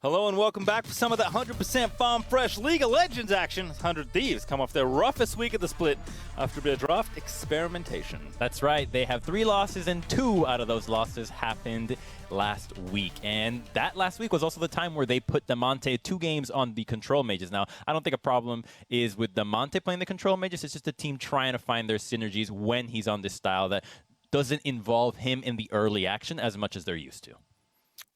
Hello and welcome back for some of that 100% farm fresh League of Legends action. 100 Thieves come off their roughest week of the split after a bit of draft experimentation. That's right. They have 3 losses, and 2 out of those losses happened last week. And that last week was also the time where they put Damonte 2 games on the control mages. Now, I don't think a problem is with Damonte playing the control mages. It's just the team trying to find their synergies when he's on this style that doesn't involve him in the early action as much as they're used to.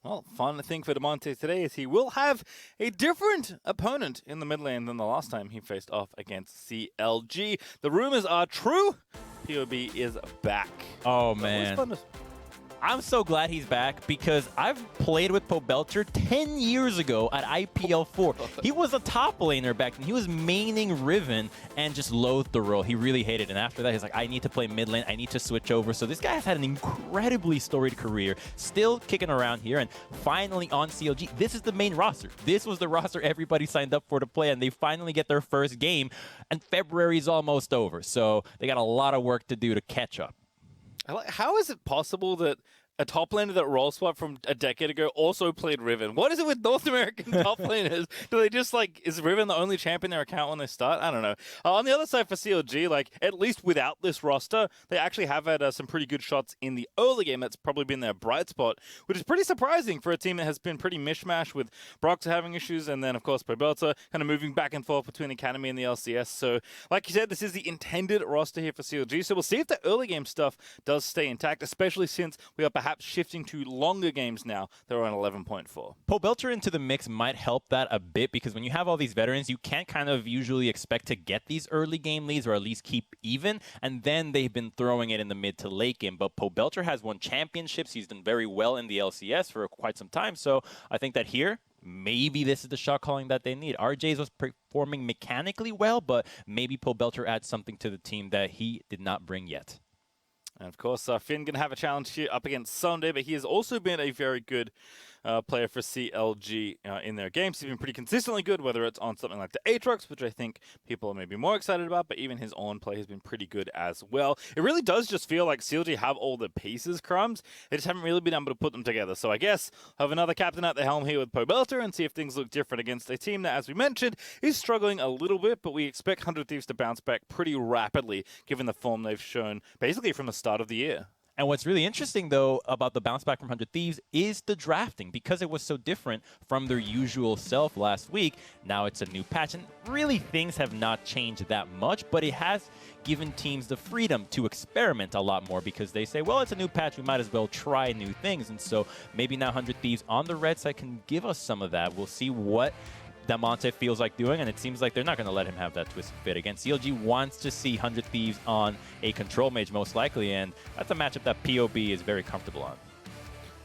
Well, fun thing for Damonte today is he will have a different opponent in the mid lane than the last time he faced off against CLG. The rumors are true. POB is back. Oh, man. I'm so glad he's back because I've played with Pobelter 10 years ago at IPL 4. He was a top laner back then. He was maining Riven and just loathed the role. He really hated it. And after that, he's like, I need to play mid lane. I need to switch over. So this guy has had an incredibly storied career, still kicking around here. And finally on CLG, this is the main roster. This was the roster everybody signed up for to play. And they finally get their first game. And February is almost over. So they got a lot of work to do to catch up. How is it possible that a top laner that role swap from a decade ago also played Riven? What is it with North American top laners? Do they just is Riven the only champ in their account when they start? I don't know. On the other side for CLG, at least without this roster, they actually have had some pretty good shots in the early game. That's probably been their bright spot, which is pretty surprising for a team that has been pretty mishmash with Broxah having issues and then, of course, Pobelter kind of moving back and forth between Academy and the LCS. So, like you said, this is the intended roster here for CLG. So we'll see if the early game stuff does stay intact, especially since we are perhaps shifting to longer games now. They're on 11.4. Pobelter into the mix might help that a bit because when you have all these veterans, you can't kind of usually expect to get these early game leads or at least keep even, and then they've been throwing it in the mid to late game. But Pobelter has won championships. He's done very well in the LCS for quite some time, so I think that here, maybe this is the shot calling that they need. RJ's was performing mechanically well, but maybe Pobelter adds something to the team that he did not bring yet. And of course, Finn going to have a challenge here up against Sunday, but he has also been a very good player for CLG in their games. He's been pretty consistently good, whether it's on something like the Aatrox, which I think people are maybe more excited about, but even his own play has been pretty good as well. It really does just feel like CLG have all the pieces, Crumbs. They just haven't really been able to put them together. So I guess I'll have another captain at the helm here with Pobelter and see if things look different against a team that, as we mentioned, is struggling a little bit, but we expect 100 Thieves to bounce back pretty rapidly, given the form they've shown basically from the start of the year. And what's really interesting, though, about the bounce back from 100 Thieves is the drafting. Because it was so different from their usual self last week, now it's a new patch. And really, things have not changed that much, but it has given teams the freedom to experiment a lot more because they say, well, it's a new patch, we might as well try new things. And so maybe now 100 Thieves on the red side can give us some of that. We'll see what Damonte feels like doing, and it seems like they're not going to let him have that twist fit again. CLG wants to see 100 Thieves on a control mage most likely, and that's a matchup that POB is very comfortable on.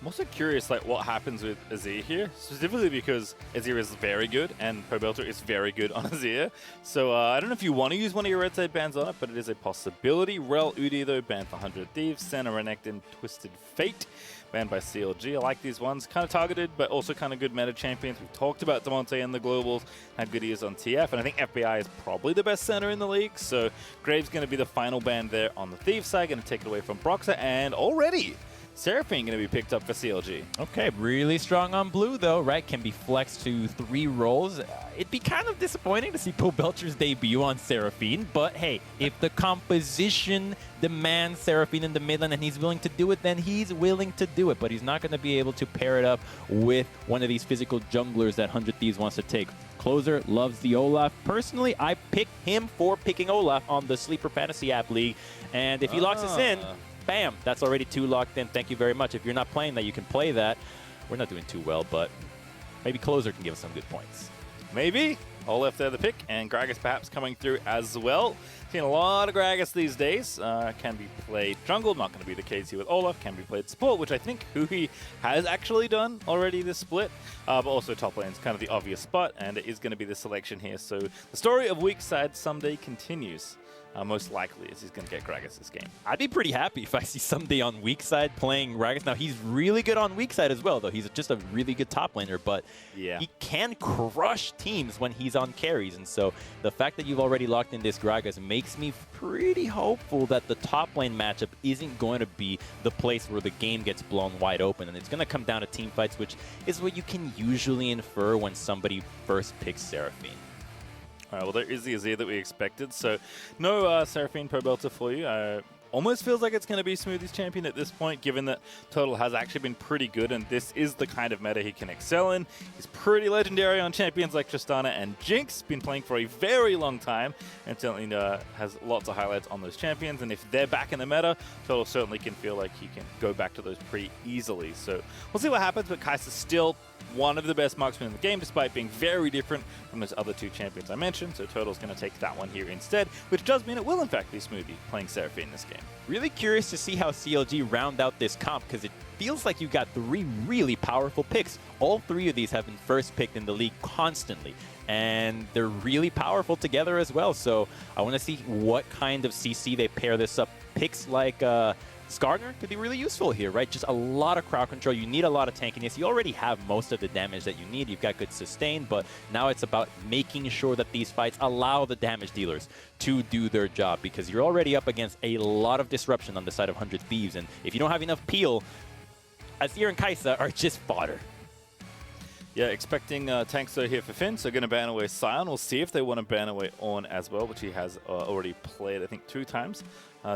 I'm also curious what happens with Azir here, specifically because Azir is very good and Pobelter is very good on Azir. So I don't know if you want to use one of your red side bans on it, but it is a possibility. Rel Udi, though, banned for 100 Thieves. Senna, Renekton, Twisted Fate, banned by CLG. I like these ones. Kind of targeted, but also kind of good meta champions. We've talked about Damonte and the Globals, how good he is on TF, and I think FBI is probably the best center in the league. So Graves going to be the final ban there on the Thieves side, going to take it away from Broxah, and already Seraphine going to be picked up for CLG. Okay, really strong on blue, though, right? Can be flexed to 3 roles. It'd be kind of disappointing to see Pobelter's debut on Seraphine, but hey, if the composition demands Seraphine in the mid lane and he's willing to do it, then he's willing to do it, but he's not going to be able to pair it up with one of these physical junglers that 100 Thieves wants to take. Closer loves the Olaf. Personally, I pick him for picking Olaf on the Sleeper Fantasy app league, and if he locks us in, bam, that's already 2 locked in. Thank you very much. If you're not playing that, you can play that. We're not doing too well, but maybe Closer can give us some good points. Maybe. Olaf there the pick, and Gragas perhaps coming through as well. Seen a lot of Gragas these days. Can be played jungle, not going to be the case here with Olaf. Can be played support, which I think Hui has actually done already this split. But also top lane's kind of the obvious spot, and it is going to be the selection here. So the story of weak side someday continues. Most likely is he's going to get Gragas this game. I'd be pretty happy if I see somebody on weak side playing Gragas. Now, he's really good on weak side as well, though. He's just a really good top laner, but he can crush teams when he's on carries. And so the fact that you've already locked in this Gragas makes me pretty hopeful that the top lane matchup isn't going to be the place where the game gets blown wide open. And it's going to come down to team fights, which is what you can usually infer when somebody first picks Seraphine. All right, well, there is the Azir that we expected. So no Seraphine Pro Belter for you. Almost feels like it's going to be Smoothie's champion at this point, given that Total has actually been pretty good, and this is the kind of meta he can excel in. He's pretty legendary on champions like Tristana and Jinx, been playing for a very long time, and certainly has lots of highlights on those champions, and if they're back in the meta, Total certainly can feel like he can go back to those pretty easily. So we'll see what happens, but Kai'Sa's still one of the best marksmen in the game, despite being very different from those other two champions I mentioned, so Total's going to take that one here instead, which does mean it will in fact be Smoothie playing Seraphine this game. Really curious to see how CLG round out this comp, because it feels like you've got 3 really powerful picks. All 3 of these have been first picked in the league constantly, and they're really powerful together as well. So I want to see what kind of CC they pair this up. Picks like Skarner could be really useful here, right? Just a lot of crowd control. You need a lot of tankiness. You already have most of the damage that you need. You've got good sustain, but now it's about making sure that these fights allow the damage dealers to do their job, because you're already up against a lot of disruption on the side of 100 Thieves, and if you don't have enough peel, Azir and Kai'Sa are just fodder. Yeah, expecting tanks though here for Finn, so going to ban away Sion. We'll see if they want to ban away Ornn as well, which he has already played, I think, 2 times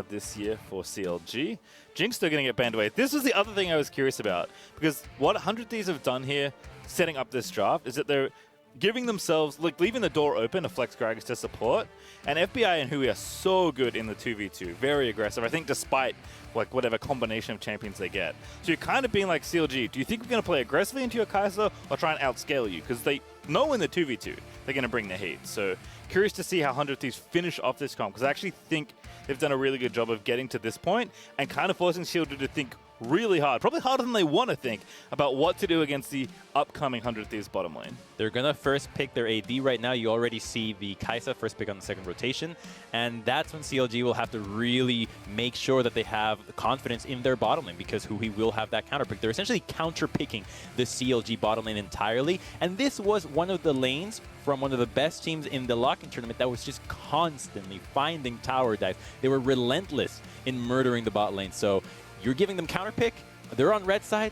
this year for CLG. Jinx still going to get banned away. This was the other thing I was curious about, because what 100 Thieves have done here, setting up this draft, is that they're giving themselves, like, leaving the door open to flex Gragas to support, and FBI and Hui are so good in the 2v2, very aggressive, I think, despite like whatever combination of champions they get. So you're kind of being like, CLG, do you think we're going to play aggressively into your Kai'Sa or try and outscale you? Because they know in the 2v2 they're going to bring the heat. So curious to see how 100 Thieves finish off this comp, because I actually think they've done a really good job of getting to this point and kind of forcing CLG to think really hard, probably harder than they want to think, about what to do against the upcoming 100 Thieves bottom lane. They're going to first pick their AD right now. You already see the Kai'Sa first pick on the second rotation, and that's when CLG will have to really make sure that they have the confidence in their bottom lane, because Hui will have that counter pick. They're essentially counter picking the CLG bottom lane entirely, and this was one of the lanes from one of the best teams in the lock-in tournament that was just constantly finding tower dives. They were relentless in murdering the bot lane, so you're giving them counter pick. They're on red side.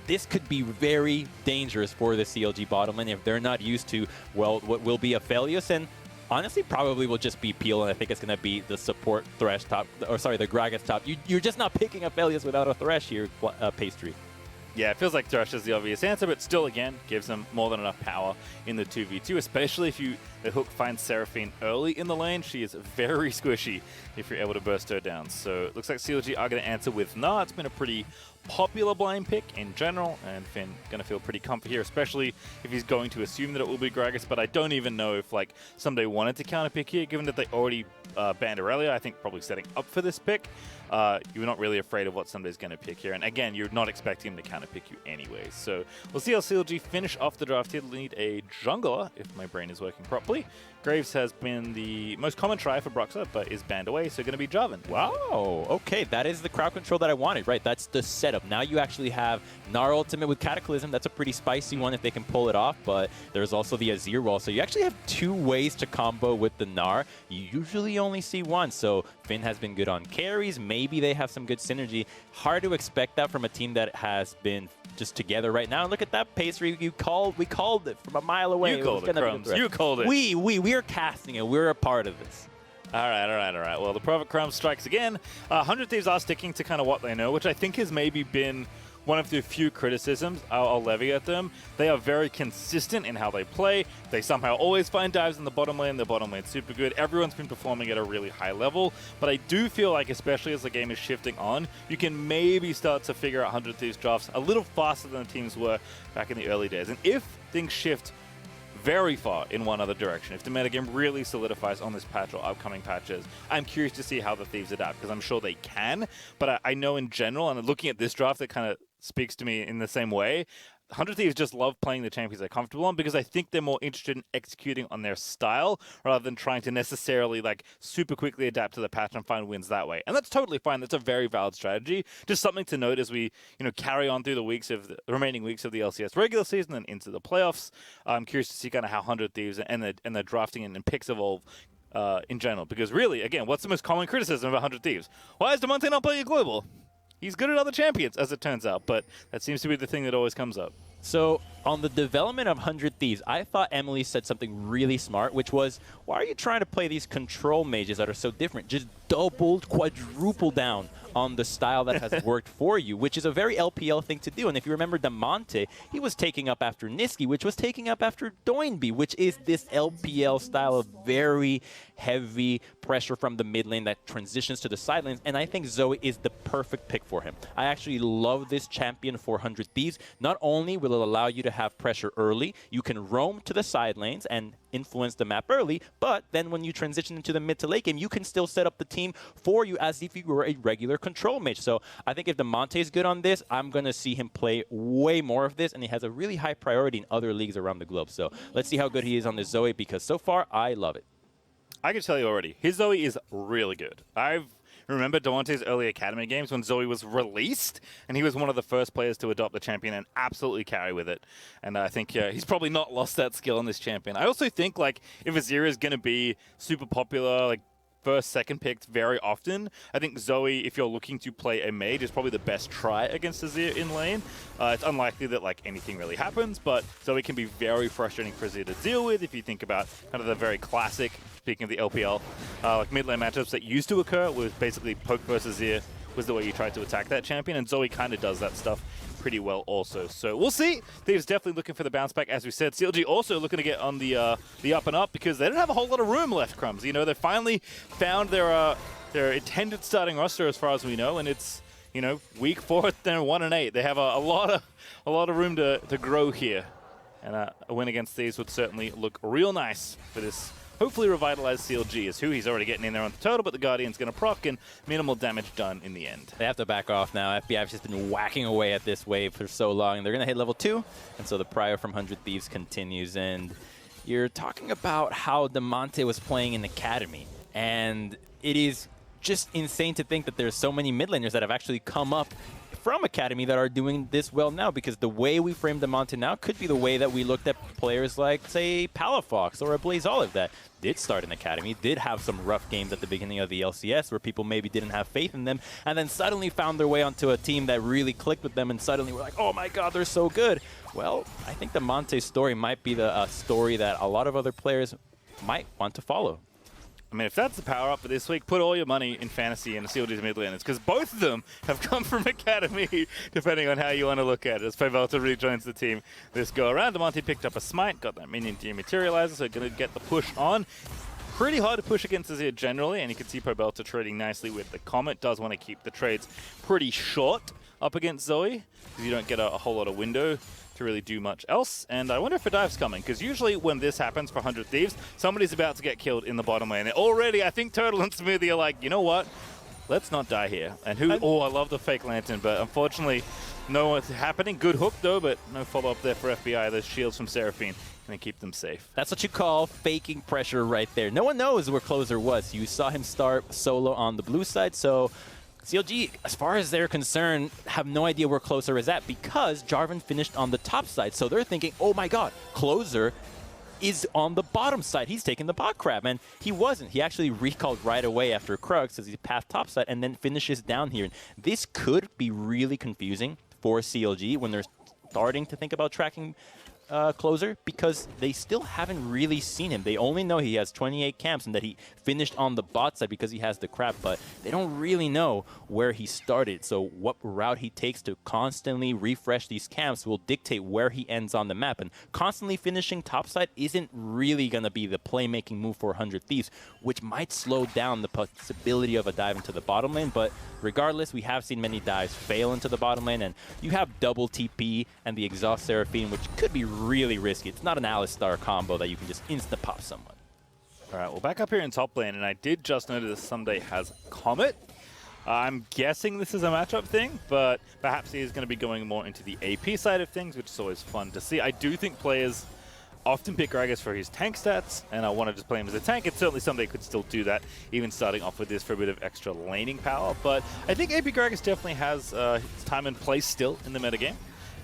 This could be very dangerous for the CLG bottom lane if they're not used to, well, what will be Aphelios, and honestly probably will just be Peel, and I think it's going to be the support Thresh top, or sorry, the Gragas top. You're just not picking Aphelios without a Thresh here, Pastry. Yeah, it feels like Thresh is the obvious answer, but still, again, gives them more than enough power in the 2v2, especially if the hook finds Seraphine early in the lane. She is very squishy if you're able to burst her down. So it looks like CLG are going to answer with Nah. It's been a pretty popular blind pick in general, and Finn going to feel pretty comfy here, especially if he's going to assume that it will be Gragas, but I don't even know if like somebody wanted to counter pick here, given that they already banned Aurelia. I think probably setting up for this pick. You're not really afraid of what somebody's going to pick here, and again, you're not expecting him to counter pick you anyway. So we'll see how CLG finish off the draft here. They'll need a jungler, if my brain is working properly. Graves has been the most common try for Broxah, but is banned away, so going to be Jarvan. Wow, okay, that is the crowd control that I wanted, right? That's the setup. Now you actually have Gnar ultimate with Cataclysm. That's a pretty spicy one if they can pull it off, but there's also the Azir wall, so you actually have 2 ways to combo with the Gnar. You usually only see one, so Finn has been good on carries. Maybe they have some good synergy. Hard to expect that from a team that has been just together right now. And look at that Pastry. We called it from a mile away. You called it, Crumbs. You called it. We are casting it. We're a part of this. All right. Well, the Prophet Crumbs strikes again. 100 Thieves are sticking to kind of what they know, which I think has maybe been one of the few criticisms I'll levy at them. They are very consistent in how they play. They somehow always find dives in the bottom lane. The bottom lane's super good. Everyone's been performing at a really high level. But I do feel like, especially as the game is shifting on, you can maybe start to figure out 100 Thieves drafts a little faster than the teams were back in the early days. And if things shift very far in one other direction, if the metagame really solidifies on this patch or upcoming patches, I'm curious to see how the Thieves adapt, because I'm sure they can. But I know in general, and looking at this draft, it kind of speaks to me in the same way. 100 Thieves just love playing the champions they're comfortable on because I think they're more interested in executing on their style rather than trying to necessarily like super quickly adapt to the patch and find wins that way. And that's totally fine. That's a very valid strategy. Just something to note as we, carry on through the remaining weeks of the LCS regular season and into the playoffs. I'm curious to see kind of how 100 Thieves and the drafting and picks evolve in general. Because really, again, what's the most common criticism of 100 Thieves? Why is Damonte not playing a global? He's good at other champions, as it turns out, but that seems to be the thing that always comes up. So on the development of 100 Thieves, I thought Emily said something really smart, which was, why are you trying to play these control mages that are so different? Just doubled, quadruple down on the style that has worked for you, which is a very LPL thing to do. And if you remember Damonte, he was taking up after Niski, which was taking up after Doinby, which is this LPL style of very heavy pressure from the mid lane that transitions to the side lanes. And I think Zoe is the perfect pick for him. I actually love this champion for 100 Thieves. Not only will it allow you to have pressure early, you can roam to the side lanes and influence the map early, but then when you transition into the mid to late game, you can still set up the team for you as if you were a regular control mage. So I think if Damonte is good on this, I'm going to see him play way more of this, and he has a really high priority in other leagues around the globe. So let's see how good he is on this Zoe, because so far, I love it. I can tell you already, his Zoe is really good. I've remember Damonte's early Academy games when Zoe was released, and he was one of the first players to adopt the champion and absolutely carry with it. And I think he's probably not lost that skill in this champion. I also think like if Azir is going to be super popular, like first, second picked very often, I think Zoe, if you're looking to play a mage, is probably the best try against Azir in lane. It's unlikely that like anything really happens, but Zoe can be very frustrating for Azir to deal with if you think about kind of the very classic, speaking of the LPL, like mid lane matchups that used to occur was basically poke versus Azir was the way you tried to attack that champion, and Zoe kind of does that stuff pretty well also. So we'll see. Thieves definitely looking for the bounce back, as we said. CLG also looking to get on the up and up because they don't have a whole lot of room left, Crumbs. They finally found their intended starting roster as far as we know, and it's week 4, they're 1-8. They have a lot of room to grow here, and a win against Thieves would certainly look real nice for this hopefully revitalized CLG. Is who he's already getting in there on the total, but the Guardian's going to proc and minimal damage done in the end. They have to back off now. FBI's just been whacking away at this wave for so long. They're going to hit level 2, and so the Prior from 100 Thieves continues. And you're talking about how Damonte was playing in Academy, and it is just insane to think that there's so many mid laners that have actually come up from Academy that are doing this well now, because the way we frame Damonte now could be the way that we looked at players like, say, Palafox or a Blaze Olive that did start in Academy, did have some rough games at the beginning of the LCS where people maybe didn't have faith in them, and then suddenly found their way onto a team that really clicked with them, and suddenly we're like, oh my god, they're so good. Well, I think Damonte's story might be the story that a lot of other players might want to follow. I mean, if that's the power-up for this week, put all your money in Fantasy and CLG's mid laners, because both of them have come from Academy, depending on how you want to look at it. As Pavelta rejoins the team this go-around, Damonte picked up a Smite, got that minion dematerializer, so going to get the push on. Pretty hard to push against Azir generally, and you can see Pavelta trading nicely with the Comet. Does want to keep the trades pretty short up against Zoe, because you don't get a whole lot of window to really do much else. And I wonder if a dive's coming, because usually when this happens for 100 Thieves, somebody's about to get killed in the bottom lane. And already, I think Turtle and Smoothie are like, you know what? Let's not die here. And I love the fake lantern, but unfortunately, no one's happening. Good hook, though, but no follow-up there for FBI. Those shields from Seraphine going to keep them safe. That's what you call faking pressure right there. No one knows where Closer was. You saw him start solo on the blue side, so CLG, as far as they're concerned, have no idea where Closer is at because Jarvan finished on the top side. So they're thinking, oh my god, Closer is on the bottom side. He's taking the bot crab, and he wasn't. He actually recalled right away after Krux as he passed top side and then finishes down here. And this could be really confusing for CLG when they're starting to think about tracking Closer, because they still haven't really seen him. They only know he has 28 camps and that he finished on the bot side because he has the crab, but they don't really know where he started. So what route he takes to constantly refresh these camps will dictate where he ends on the map, and constantly finishing topside isn't really going to be the playmaking move for 100 Thieves, which might slow down the possibility of a dive into the bottom lane. But regardless, we have seen many dives fail into the bottom lane, and you have double TP and the Exhaust Seraphine, which could be really risky. It's not an Alistar combo that you can just insta-pop someone. All right, well, back up here in top lane, and I did just notice Sunday has Comet. I'm guessing this is a matchup thing, but perhaps he is going to be going more into the AP side of things, which is always fun to see. I do think players often pick Gragas for his tank stats, and I want to just play him as a tank. It's certainly something that could still do that, even starting off with this for a bit of extra laning power. But I think AP Gragas definitely has its time and place still in the metagame.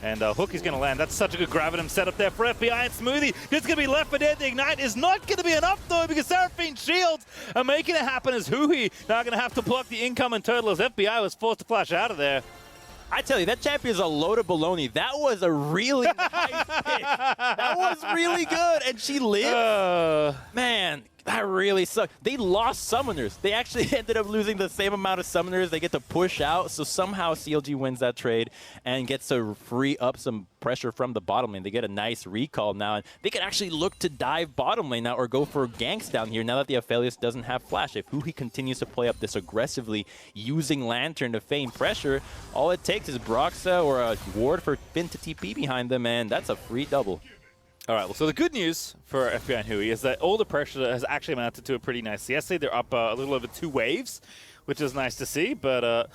And Hook is going to land. That's such a good Gravitum setup there for FBI and Smoothie. It's going to be left for dead. The Ignite is not going to be enough, though, because Seraphine's shields are making it happen as Huhi now going to have to block the incoming turtle as FBI was forced to flash out of there. I tell you, that champion is a load of baloney. That was a really nice pick. That was really good. And she lived. Man, that really sucked. They lost summoners. They actually ended up losing the same amount of summoners. They get to push out. So somehow CLG wins that trade and gets to free up some pressure from the bottom lane. They get a nice recall now. And they can actually look to dive bottom lane now or go for ganks down here now that the Aphelios doesn't have flash. If Huhi continues to play up this aggressively using Lantern to feign pressure, all it takes is Broxa or a ward for Finn to TP behind them, and that's a free double. All right, well, so the good news for FBI and Hui is that all the pressure has actually amounted to a pretty nice CSA. They're up a little over 2 waves, which is nice to see, but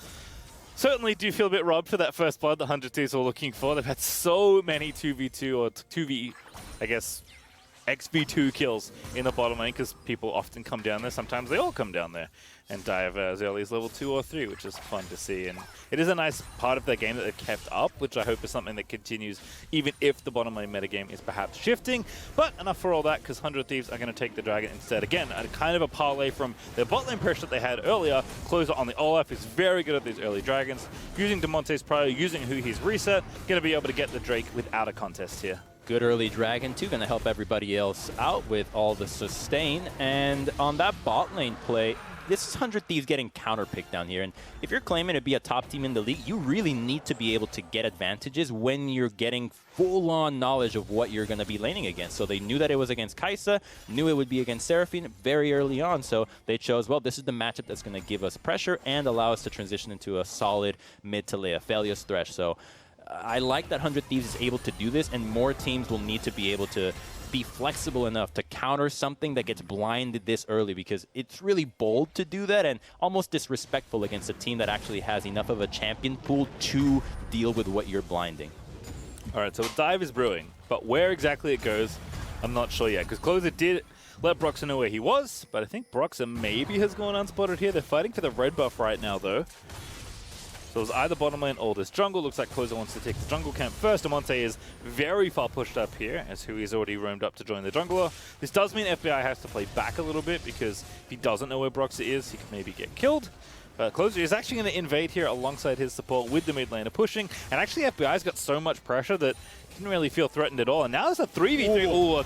certainly do feel a bit robbed for that first blood the 100 Thieves were looking for. They've had so many 2v2 or 2v, I guess, XV2 kills in the bottom lane because people often come down there. Sometimes they all come down there and die of as early as level 2 or 3, which is fun to see. And it is a nice part of their game that they've kept up, which I hope is something that continues even if the bottom lane metagame is perhaps shifting. But enough for all that, because 100 Thieves are going to take the Dragon instead. Again, a kind of a parlay from their bot lane pressure that they had earlier. Closer on the Olaf is very good at these early Dragons. Using Demonte's Prior, using Huhi's reset, going to be able to get the Drake without a contest here. Good early Dragon, too, going to help everybody else out with all the sustain. And on that bot lane play, this is 100 Thieves getting counterpicked down here. And if you're claiming to be a top team in the league, you really need to be able to get advantages when you're getting full-on knowledge of what you're going to be laning against. So they knew that it was against Kai'Sa, knew it would be against Seraphine very early on. So they chose, well, this is the matchup that's going to give us pressure and allow us to transition into a solid mid to late Aphelios Thresh. So I like that 100 Thieves is able to do this, and more teams will need to be able to be flexible enough to counter something that gets blinded this early, because it's really bold to do that and almost disrespectful against a team that actually has enough of a champion pool to deal with what you're blinding. All right, so a dive is brewing, but where exactly it goes, I'm not sure yet, because Closer did let Broxa know where he was, but I think Broxa maybe has gone unspotted here. They're fighting for the red buff right now, though. So it was either bottom lane or this jungle. Looks like Closer wants to take the jungle camp first. Demonte is very far pushed up here, as Hui is already roamed up to join the jungler. This does mean FBI has to play back a little bit, because if he doesn't know where Broxa is, he can maybe get killed. But Closer is actually going to invade here alongside his support with the mid laner pushing. And actually FBI's got so much pressure that he didn't really feel threatened at all. And now it's a 3v3. Ooh,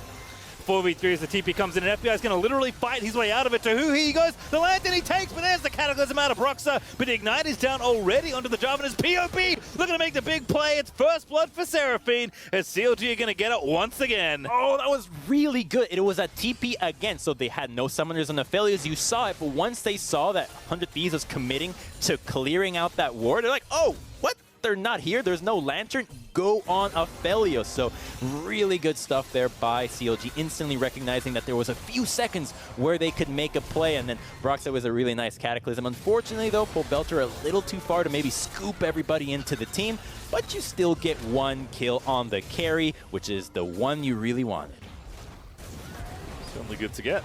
4v3 as the TP comes in, and FBI is going to literally fight his way out of it to Huhi. He goes, the Lantern he takes, but there's the Cataclysm out of Broxa. But the Ignite is down already onto the Jarvan's POP. Looking to make the big play. It's first blood for Seraphine, as CLG are going to get it once again. Oh, that was really good. It was a TP again, so they had no summoners on the failures. You saw it, but once they saw that 100 Thieves was committing to clearing out that ward, they're like, oh, what? They're not here. There's no Lantern. Go on Aphelios. So really good stuff there by CLG, instantly recognizing that there was a few seconds where they could make a play, and then Broxa was a really nice Cataclysm. Unfortunately, though, Pobelter a little too far to maybe scoop everybody into the team, but you still get one kill on the carry, which is the one you really wanted. Certainly good to get.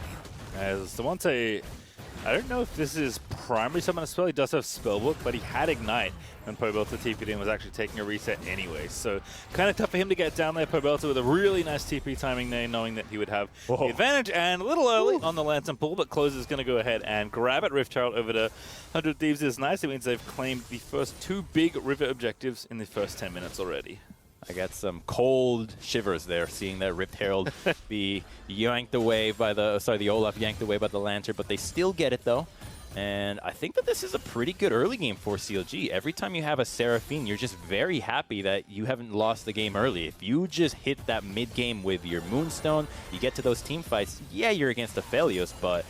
As Demonte, I don't know if this is primary summon a spell. He does have Spellbook, but he had Ignite when Pobelter TP'd in, was actually taking a reset anyway. So kind of tough for him to get down there. Pobelter with a really nice TP timing there, knowing that he would have the advantage. And a little early on the Lantern pull, but Closer's going to go ahead and grab it. Rift Herald over to 100 Thieves is nice. It means they've claimed the first 2 big river objectives in the first 10 minutes already. I got some cold shivers there, seeing that Rift Herald be yanked away by the Olaf yanked away by the Lantern, but they still get it though. And I think that this is a pretty good early game for CLG. Every time you have a Seraphine, you're just very happy that you haven't lost the game early. If you just hit that mid game with your Moonstone, you get to those team fights, yeah, you're against Aphelios, but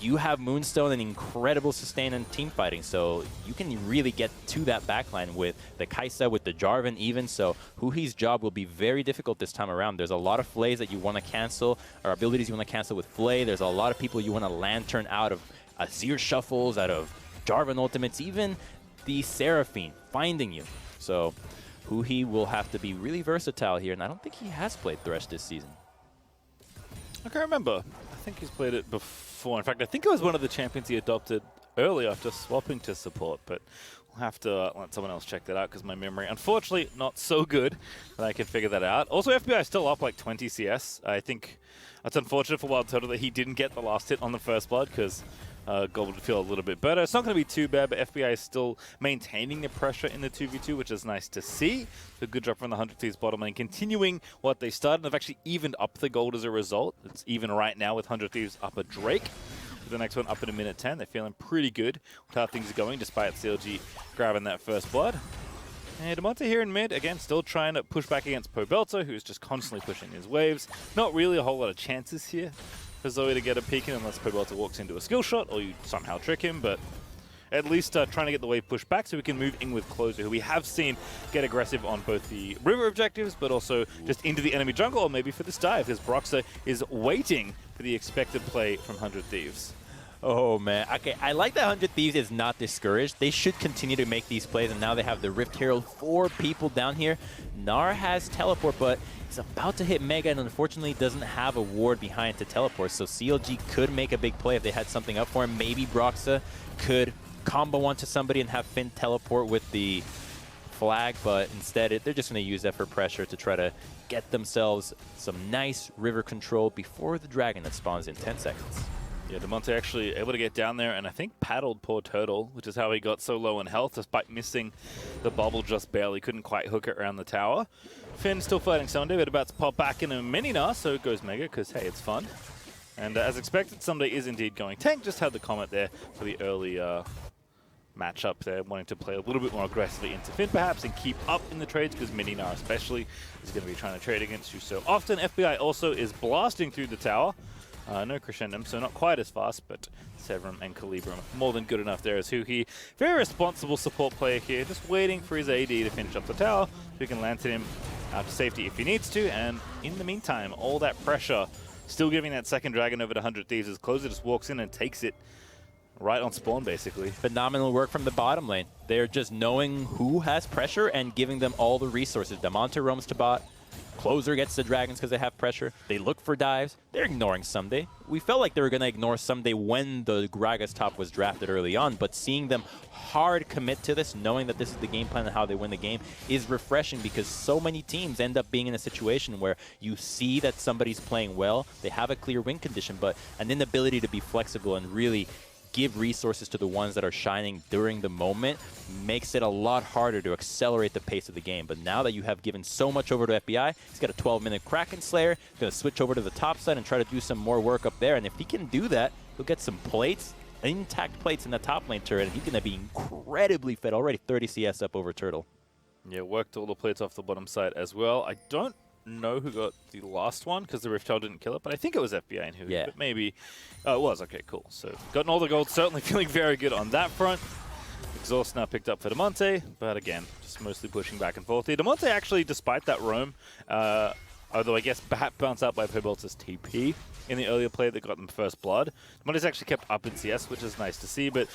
you have Moonstone and incredible sustain and team fighting, so you can really get to that backline with the Kai'Sa, with the Jarvan even, so Huhi's job will be very difficult this time around. There's a lot of Flays that you want to cancel, or abilities you want to cancel with Flay. There's a lot of people you want to Lantern out of Azir shuffles, out of Jarvan ultimates, even the Seraphine finding you. So Huhi will have to be really versatile here, and I don't think he has played Thresh this season. I can't remember. I think he's played it before. In fact, I think it was one of the champions he adopted early after swapping to support, but we'll have to let someone else check that out because my memory, unfortunately, not so good that I can figure that out. Also, FBI is still up like 20 CS. I think that's unfortunate for Wild Turtle that he didn't get the last hit on the first blood because Gold would feel a little bit better. It's not going to be too bad, but FBI is still maintaining the pressure in the 2v2, which is nice to see. So good job from the 100 Thieves bottom lane, continuing what they started. They've actually evened up the gold as a result. It's even right now with 100 Thieves up a Drake. With the next one up in a minute 10. They're feeling pretty good with how things are going, despite CLG grabbing that first blood. And Demonte here in mid, again, still trying to push back against Pobelter, who's just constantly pushing his waves. Not really a whole lot of chances here for Zoe to get a peek in unless Pobelter walks into a skill shot or you somehow trick him, but at least trying to get the wave pushed back so we can move in with Closer, who we have seen get aggressive on both the river objectives, but also just into the enemy jungle, or maybe for this dive, because Broxah is waiting for the expected play from 100 Thieves. Oh, man. Okay, I like that 100 Thieves is not discouraged. They should continue to make these plays, and now they have the Rift Herald, 4 people down here. Gnar has teleport, but he's about to hit Mega, and unfortunately doesn't have a ward behind to teleport, so CLG could make a big play if they had something up for him. Maybe Broxah could combo onto somebody and have Finn teleport with the flag, but instead they're just going to use that for pressure to try to get themselves some nice river control before the dragon that spawns in 10 seconds. Yeah, Demonte actually able to get down there and I think paddled poor Turtle, which is how he got so low in health despite missing the bubble just barely. Couldn't quite hook it around the tower. Finn still fighting Sunday, but about to pop back in a mini now, so it goes Mega because, hey, it's fun. And as expected, Sunday is indeed going tank. Just had the comment there for the early matchup there, wanting to play a little bit more aggressively into Finn perhaps and keep up in the trades because Mininar especially is going to be trying to trade against you so often. FBI also is blasting through the tower. No Crescendum, so not quite as fast, but Severum and Calibrum more than good enough there as Huhi. Very responsible support player here, just waiting for his AD to finish up the tower so he can lantern him out to safety if he needs to. And in the meantime, all that pressure, still giving that second dragon over to 100 Thieves as Closer just walks in and takes it right on spawn, basically. Phenomenal work from the bottom lane. They're just knowing who has pressure and giving them all the resources. Demonte roams to bot. Closer gets the dragons because they have pressure. They look for dives. They're ignoring Someday. We felt like they were going to ignore Someday when the Gragas top was drafted early on, but seeing them hard commit to this, knowing that this is the game plan and how they win the game, is refreshing because so many teams end up being in a situation where you see that somebody's playing well, they have a clear win condition, but an inability to be flexible and really give resources to the ones that are shining during the moment makes it a lot harder to accelerate the pace of the game. But now that you have given so much over to FBI, he's got a 12-minute Kraken Slayer, he's going to switch over to the top side and try to do some more work up there. And if he can do that, he'll get some plates, intact plates in the top lane turret, and he's going to be incredibly fed. Already 30 CS up over Turtle. Yeah, worked all the plates off the bottom side as well. I don't know who got the last one because the Rift Child didn't kill it, but I think it was FBI and who. Yeah. But maybe it was. Okay, cool. So gotten all the gold, certainly feeling very good on that front. Exhaust now picked up for Demonte, but again, just mostly pushing back and forth here. Demonte actually, despite that roam, although I guess perhaps bounced out by Pobelter's TP in the earlier play that got them first blood, Demonte's actually kept up in CS, which is nice to see, but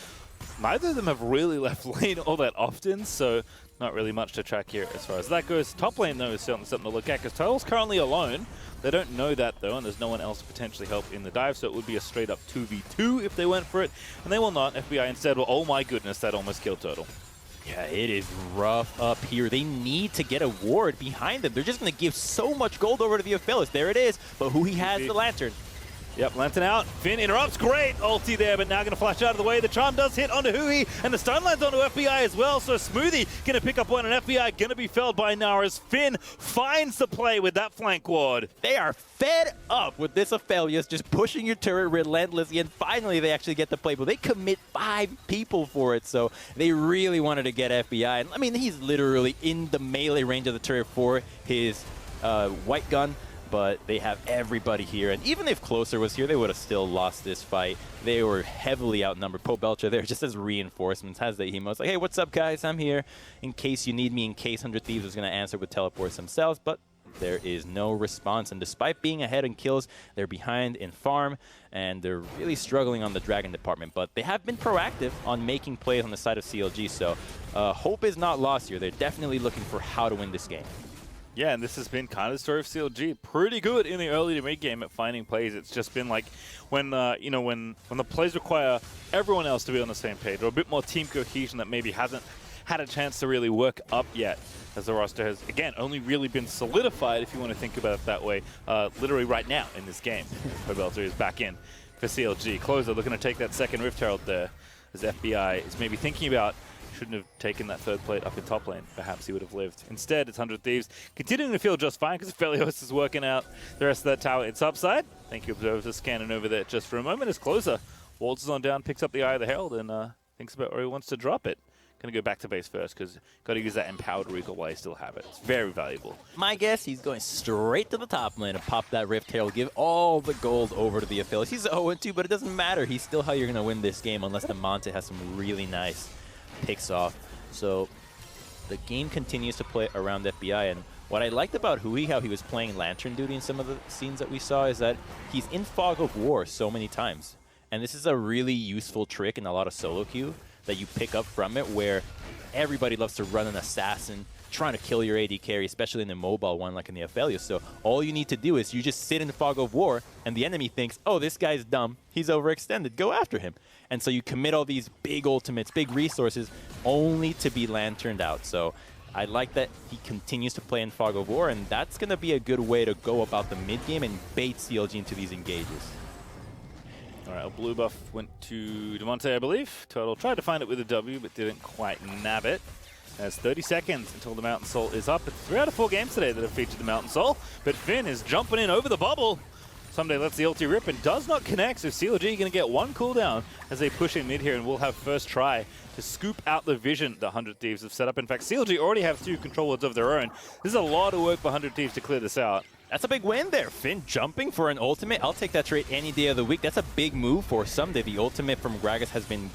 neither of them have really left lane all that often, so not really much to track here as far as that goes. Top lane, though, is certainly something to look at because Turtle's currently alone. They don't know that, though, and there's no one else to potentially help in the dive, so it would be a straight-up 2v2 if they went for it, and they will not. FBI instead will, oh my goodness, that almost killed Turtle. Yeah, it is rough up here. They need to get a ward behind them. They're just going to give so much gold over to the Aphelios. There it is, but who he has the lantern. Yep, Lantern out. Finn interrupts. Great ulti there, but now going to flash out of the way. The charm does hit onto Huhi, and the stun lands onto FBI as well. So Smoothie going to pick up one, and FBI going to be felled by Nara's. Finn finds the play with that flank ward. They are fed up with this Aphelios just pushing your turret relentlessly, and finally they actually get the play. But they commit 5 people for it, so they really wanted to get FBI. And I mean, he's literally in the melee range of the turret for his white gun. But they have everybody here, and even if Closer was here, they would have still lost this fight. They were heavily outnumbered. Pobelter there just as reinforcements, has the Hemos. Like, hey, what's up, guys? I'm here in case you need me, in case 100 Thieves was going to answer with teleports themselves, but there is no response. And despite being ahead in kills, they're behind in farm, and they're really struggling on the Dragon department. But they have been proactive on making plays on the side of CLG, so hope is not lost here. They're definitely looking for how to win this game. Yeah, and this has been kind of the story of CLG. Pretty good in the early to mid game at finding plays. It's just been like when when the plays require everyone else to be on the same page, or a bit more team cohesion that maybe hasn't had a chance to really work up yet, as the roster has, again, only really been solidified, if you want to think about it that way, literally right now in this game. Pobelter is back in for CLG. Closer looking to take that second Rift Herald there, as FBI is maybe thinking about shouldn't have taken that third plate up in top lane. Perhaps he would have lived. Instead, it's 100 Thieves continuing to feel just fine because Felios is working out the rest of that tower. It's upside. Thank you, Observers, scanning over there just for a moment. As Closer waltzes on down, picks up the Eye of the Herald, and thinks about where he wants to drop it. Going to go back to base first because got to use that empowered recall while you still have it. It's very valuable. My guess, he's going straight to the top lane and pop that Rift Herald, give all the gold over to the Affiliates. He's 0-2, but it doesn't matter. He's still how you're going to win this game unless the Monte has some really nice picks off. So the game continues to play around FBI, and what I liked about Hui, how he was playing Lantern Duty in some of the scenes that we saw, is that he's in Fog of War so many times. And this is a really useful trick in a lot of solo queue that you pick up from it, where everybody loves to run an assassin, trying to kill your AD carry, especially in the mobile one like in the Aphelios. So all you need to do is you just sit in Fog of War, and the enemy thinks, oh, this guy's dumb, he's overextended, go after him. And so you commit all these big ultimates, big resources, only to be lanterned out. So I like that he continues to play in Fog of War, and that's going to be a good way to go about the mid game and bait CLG into these engages. All right, a blue buff went to Demonte, I believe. Turtle tried to find it with a W, but didn't quite nab it. There's 30 seconds until the Mountain Soul is up. It's 3 out of 4 games today that have featured the Mountain Soul, but Finn is jumping in over the bubble. Someday lets the ulti rip and does not connect, so CLG going to get one cooldown as they push in mid here, and will have first try to scoop out the vision the 100 Thieves have set up. In fact, CLG already have 2 control wards of their own. This is a lot of work for 100 Thieves to clear this out. That's a big win there. Finn jumping for an ultimate. I'll take that trade any day of the week. That's a big move for Someday. The ultimate from Gragas has been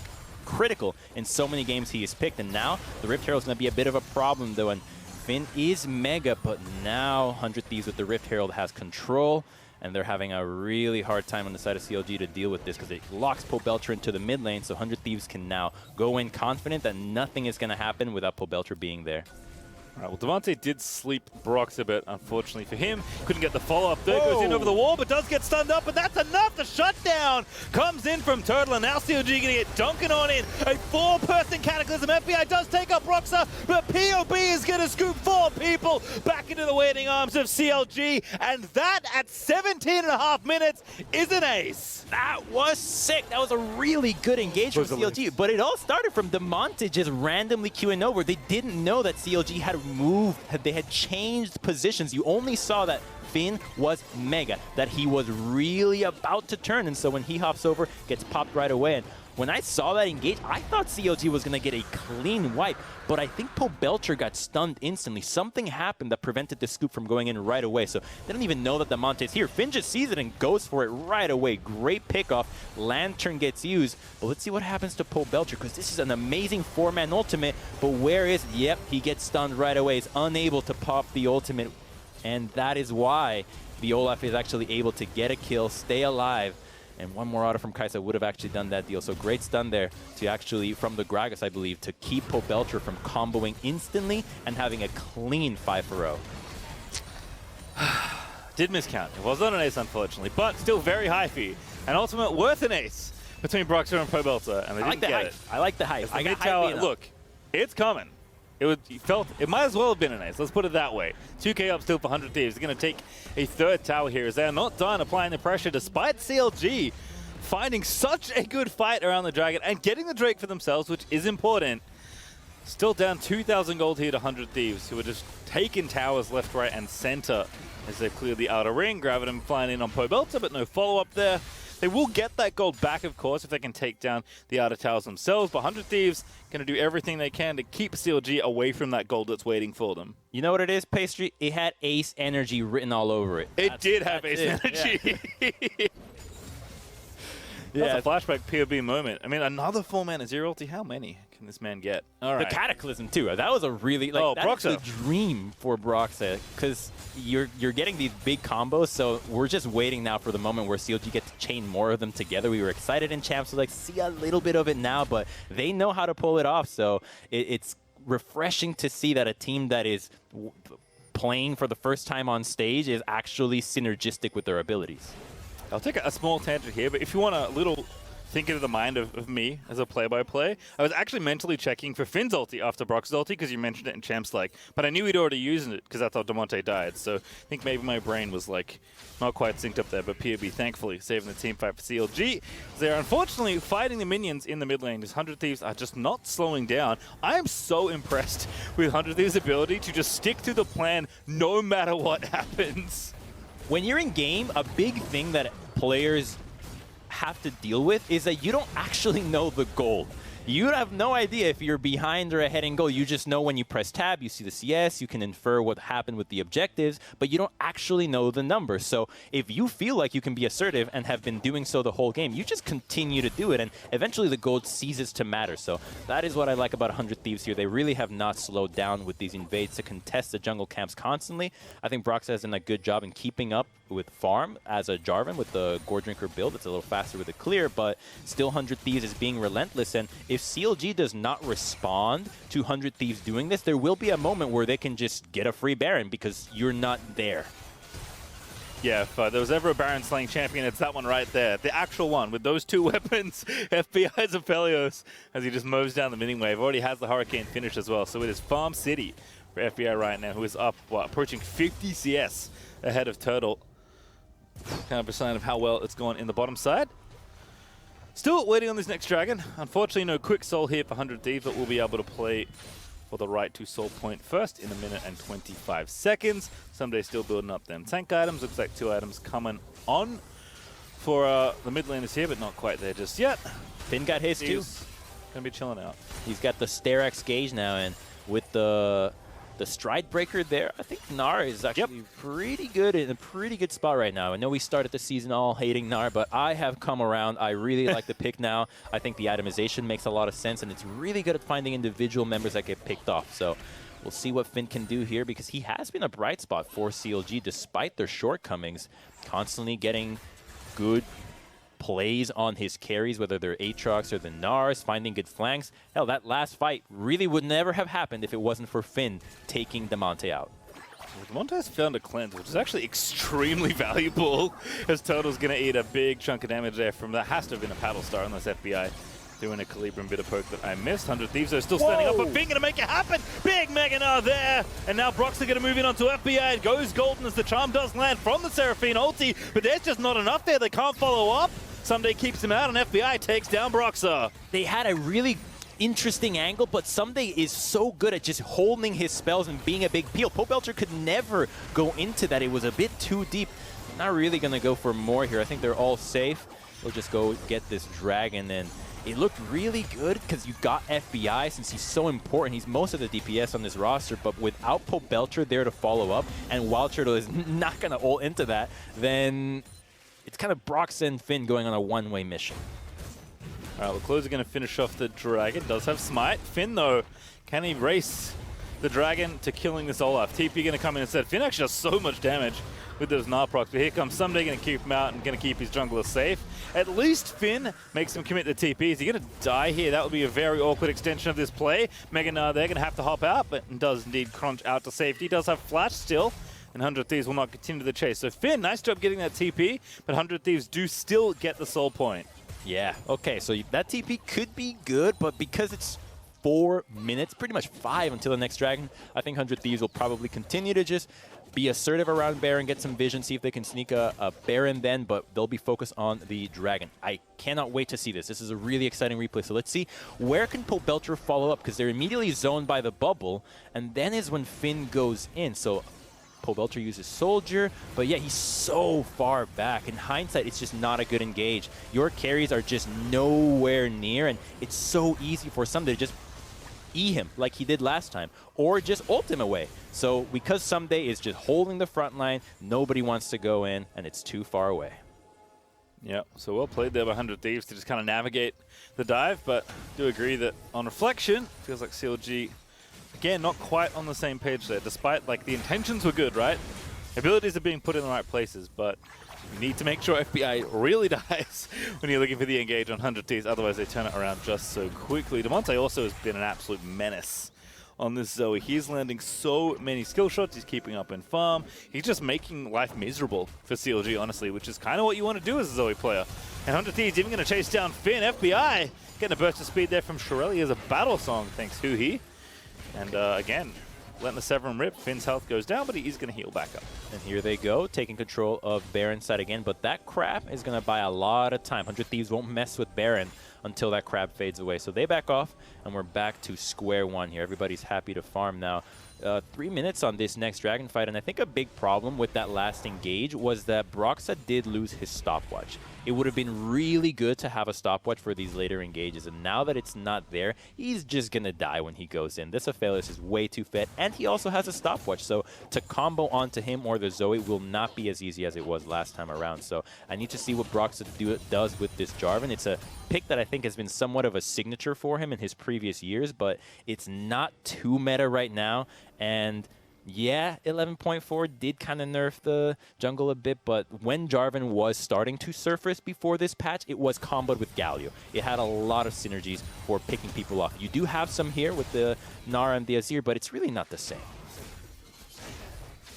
critical in so many games he has picked, and now the Rift Herald is going to be a bit of a problem though, and Finn is mega, but now 100 Thieves with the Rift Herald has control, and they're having a really hard time on the side of CLG to deal with this because it locks Pobelter into the mid lane, so 100 Thieves can now go in confident that nothing is going to happen without Pobelter being there. All right, well, Devontae did sleep Brox a bit, unfortunately for him. Couldn't get the follow-up there. Goes in over the wall, but does get stunned up, and that's enough. The shutdown comes in from Turtle, and now CLG going to get Duncan on in. A 4-person Cataclysm. FBI does take up Broxa, but POB is going to scoop 4 people back into the waiting arms of CLG, and that at 17.5 minutes is an ace. That was sick. That was a really good engagement from CLG, but it all started from Demonte just randomly queuing over. They didn't know that CLG had moved, they had changed positions. You only saw that Finn was mega, that he was really about to turn, and so when he hops over, gets popped right away. And when I saw that engage, I thought CLG was going to get a clean wipe, but I think Pobelter got stunned instantly. Something happened that prevented the scoop from going in right away, so they don't even know that the Monte's here. Finn just sees it and goes for it right away. Great pickoff. Lantern gets used, but let's see what happens to Pobelter, because this is an amazing 4-man ultimate, but where is... Yep, he gets stunned right away. He's unable to pop the ultimate, and that is why the Olaf is actually able to get a kill, stay alive, and one more auto from Kai'Sa would have actually done that deal. So great stun there to actually, from the Gragas, I believe, to keep Pobelter from comboing instantly and having a clean 5-for-0. Did miscount. It was not an ace, unfortunately, but still very high fee. An ultimate worth an ace between Broxer and Pobelter, and they didn't get it. I like the hype. I got hype. Look, it's coming. It might as well have been an ace. Let's put it that way. 2k up still for 100 Thieves. They're going to take a 3rd tower here as they are not done applying the pressure despite CLG finding such a good fight around the Dragon and getting the Drake for themselves, which is important. Still down 2,000 gold here to 100 Thieves, who are just taking towers left, right, and center as they clear the outer ring. Gravitum flying in on Pobelter, but no follow-up there. They will get that gold back, of course, if they can take down the outer towers themselves. But 100 Thieves going to do everything they can to keep CLG away from that gold that's waiting for them. You know what it is, Pastry? It had Ace Energy written all over it. It did have Ace Energy. Yeah. That's a flashback POB moment. I mean, another 4-mana zero ulti. How many can this man get? All right. The Cataclysm too. That was a really that's a dream for Broxah, because you're getting these big combos. So we're just waiting now for the moment where CLG get to chain more of them together. We were excited in champs, so see a little bit of it now, but they know how to pull it off. So it's refreshing to see that a team that is playing for the first time on stage is actually synergistic with their abilities. I'll take a small tangent here, but if you want a little think into the mind of me as a play-by-play, I was actually mentally checking for Finn's ulti after Brox's ulti, because you mentioned it in Champs like, but I knew he'd already used it because I thought Demonte died. So I think maybe my brain was like not quite synced up there, but POB thankfully saving the team fight for CLG. They're unfortunately fighting the minions in the mid lane. These 100 Thieves are just not slowing down. I am so impressed with 100 Thieves' ability to just stick to the plan no matter what happens. When you're in game, a big thing that players have to deal with is that you don't actually know the goal. You have no idea if you're behind or ahead in goal. You just know when you press tab, you see the CS, you can infer what happened with the objectives, but you don't actually know the numbers. So if you feel like you can be assertive and have been doing so the whole game, you just continue to do it, and eventually the gold ceases to matter. So that is what I like about 100 Thieves here. They really have not slowed down with these invades to contest the jungle camps constantly. I think Broxah has done a good job in keeping up with farm as a Jarvan with the Gore Drinker build. It's a little faster with the clear, but still 100 Thieves is being relentless. And if CLG does not respond to 100 Thieves doing this, there will be a moment where they can just get a free Baron because you're not there. Yeah, if there was ever a Baron slaying champion, it's that one right there. The actual one with those two weapons. FBI's Aphelios as he just mows down the mini wave. Already has the Hurricane finish as well. So it is Farm City for FBI right now, who is up, approaching 50 CS ahead of Turtle. Kind of a sign of how well it's gone in the bottom side. Still waiting on this next dragon. Unfortunately, no quick soul here for 100 Thieves, but we'll be able to play for the right to soul point first in 1 minute and 25 seconds. Someday still building up them tank items. Looks like 2 items coming on for the mid laners here, but not quite there just yet. Finn got his too. Gonna be chilling out. He's got the Sterex gauge now, and with the Stride Breaker there, I think Gnar is actually pretty good, in a pretty good spot right now. I know we started the season all hating Gnar, but I have come around. I really like the pick now. I think the itemization makes a lot of sense, and it's really good at finding individual members that get picked off. So we'll see what Finn can do here, because he has been a bright spot for CLG despite their shortcomings, constantly getting good plays on his carries, whether they're Aatrox or the Nars, finding good flanks. Hell, that last fight really would never have happened if it wasn't for Finn taking Demonte out. Well, Demonte has found a cleanse, which is actually extremely valuable, as Turtle's going to eat a big chunk of damage there from that. Has to have been a Paddle Star, unless FBI doing a Calibrum bit of poke that I missed. 100 Thieves are still standing up, but Finn going to make it happen. Big Mega Gnar there, and now Broxah going to move in onto FBI. It goes golden as the charm does land from the Seraphine ulti, but there's just not enough there. They can't follow up. Someday keeps him out, and FBI takes down Broxah. They had a really interesting angle, but Someday is so good at just holding his spells and being a big peel. Pobelcher could never go into that. It was a bit too deep. Not really going to go for more here. I think they're all safe. We'll just go get this dragon, and it looked really good because you got FBI since he's so important. He's most of the DPS on this roster, but without Pobelcher there to follow up, and Wild Turtle is not going to ult into that, then it's kind of Broxah and Finn going on a one-way mission. All right, well, Closer going to finish off the dragon. Does have Smite. Finn, though, can he race the dragon to killing this Olaf? TP going to come in instead. Finn actually does so much damage with those Gnar procs, but here comes Someday going to keep him out and going to keep his jungler safe. At least Finn makes him commit the TP. Is he going to die here? That would be a very awkward extension of this play. Mega Gnar there going to have to hop out, but does indeed crunch out to safety. Does have Flash still, and 100 Thieves will not continue the chase. So Finn, nice job getting that TP, but 100 Thieves do still get the soul point. Yeah, okay, so that TP could be good, but because it's 4 minutes, pretty much 5 until the next dragon, I think 100 Thieves will probably continue to just be assertive around Baron, get some vision, see if they can sneak a Baron then, but they'll be focused on the dragon. I cannot wait to see this. This is a really exciting replay. So let's see, where can Pobelcher follow up? Because they're immediately zoned by the bubble, and then is when Finn goes in. So Pobelcher uses Soldier, but yeah, he's so far back. In hindsight, it's just not a good engage. Your carries are just nowhere near, and it's so easy for Someday to just E him like he did last time, or just ult him away. So because Someday is just holding the front line, nobody wants to go in, and it's too far away. Yeah, so well played there by 100 Thieves to just kind of navigate the dive, but do agree that on reflection, feels like CLG, again, not quite on the same page there, despite like the intentions were good, right? Abilities are being put in the right places, but you need to make sure FBI really dies when you're looking for the engage on 100 Thieves, otherwise they turn it around just so quickly. Demonte also has been an absolute menace on this Zoe. He's landing so many skill shots, he's keeping up in farm. He's just making life miserable for CLG, honestly, which is kind of what you want to do as a Zoe player. And 100 Thieves even going to chase down Finn. FBI getting a burst of speed there from Shirelli as a battle song, thanks to he. And again, letting the Severin rip. Finn's health goes down, but he is going to heal back up. And here they go, taking control of Baron side again, but that crab is going to buy a lot of time. 100 Thieves won't mess with Baron until that crab fades away. So they back off, and we're back to square one here. Everybody's happy to farm now. 3 minutes on this next dragon fight, and I think a big problem with that last engage was that Broxa did lose his stopwatch. It would have been really good to have a stopwatch for these later engages, and now that it's not there, he's just gonna die when he goes in. This Aphelios is way too fed, and he also has a stopwatch, so to combo onto him or the Zoe will not be as easy as it was last time around. So I need to see what Broxa does with this Jarvan. It's a pick that I think has been somewhat of a signature for him in his previous years, but it's not too meta right now. And yeah, 11.4 did kind of nerf the jungle a bit, but when Jarvan was starting to surface before this patch, it was comboed with Galio. It had a lot of synergies for picking people off. You do have some here with the Nara and the Azir, but it's really not the same.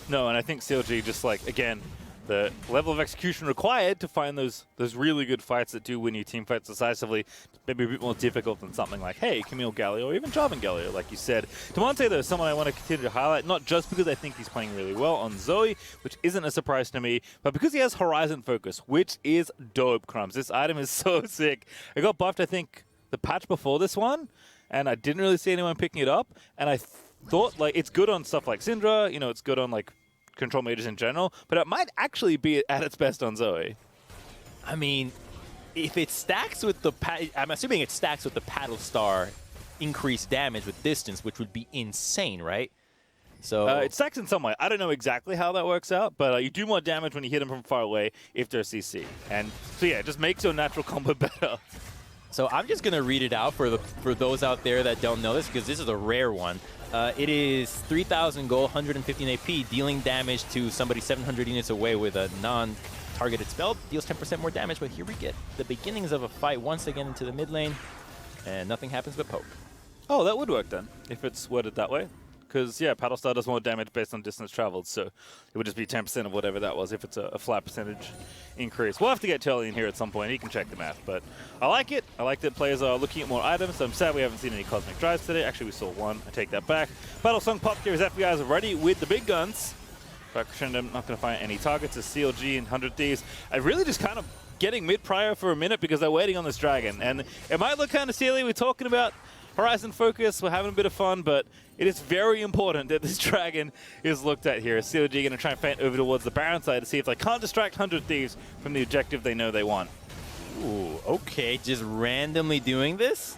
No, and I think CLG just like, again, the level of execution required to find those really good fights that do win you team fights decisively, maybe a bit more difficult than something like, hey, Camille Galio or even Jarvan Galio, like you said. Demonte, though, is someone I want to continue to highlight, not just because I think he's playing really well on Zoe, which isn't a surprise to me, but because he has Horizon Focus, which is dope, Crumbs. This item is so sick. It got buffed, I think, the patch before this one, and I didn't really see anyone picking it up, and I thought, like, it's good on stuff like Syndra, you know, it's good on, like, control mages in general, but it might actually be at its best on Zoe. I mean, if it stacks with the I'm assuming it stacks with the Paddle Star increased damage with distance, which would be insane, right? So it stacks in some way. I don't know exactly how that works out, but you do more damage when you hit them from far away if they're CC. And so yeah, it just makes your natural combo better. So I'm just going to read it out for those out there that don't know this, because this is a rare one. It is 3,000 gold, 115 AP, dealing damage to somebody 700 units away with a non-targeted spell. Deals 10% more damage, but here we get the beginnings of a fight once again into the mid lane, and nothing happens but poke. Oh, that would work then, if it's worded that way. Because, yeah, Paddle Star does more damage based on distance traveled, so it would just be 10% of whatever that was if it's a flat percentage increase. We'll have to get Charlie in here at some point. He can check the math, but I like it. I like that players are looking at more items. I'm sad we haven't seen any Cosmic Drives today. Actually, we saw one. I take that back. Battle Song popped here as FBI is ready with the big guns. But Crescendo not going to find any targets as CLG and 100 Thieves. I really just kind of getting mid-prior for a minute because they're waiting on this dragon. And it might look kind of silly. We're talking about Horizon Focus, we're having a bit of fun, but it is very important that this dragon is looked at here. CLG going to try and feint over towards the Baron side to see if they can't distract 100 Thieves from the objective they know they want. Ooh, okay, just randomly doing this.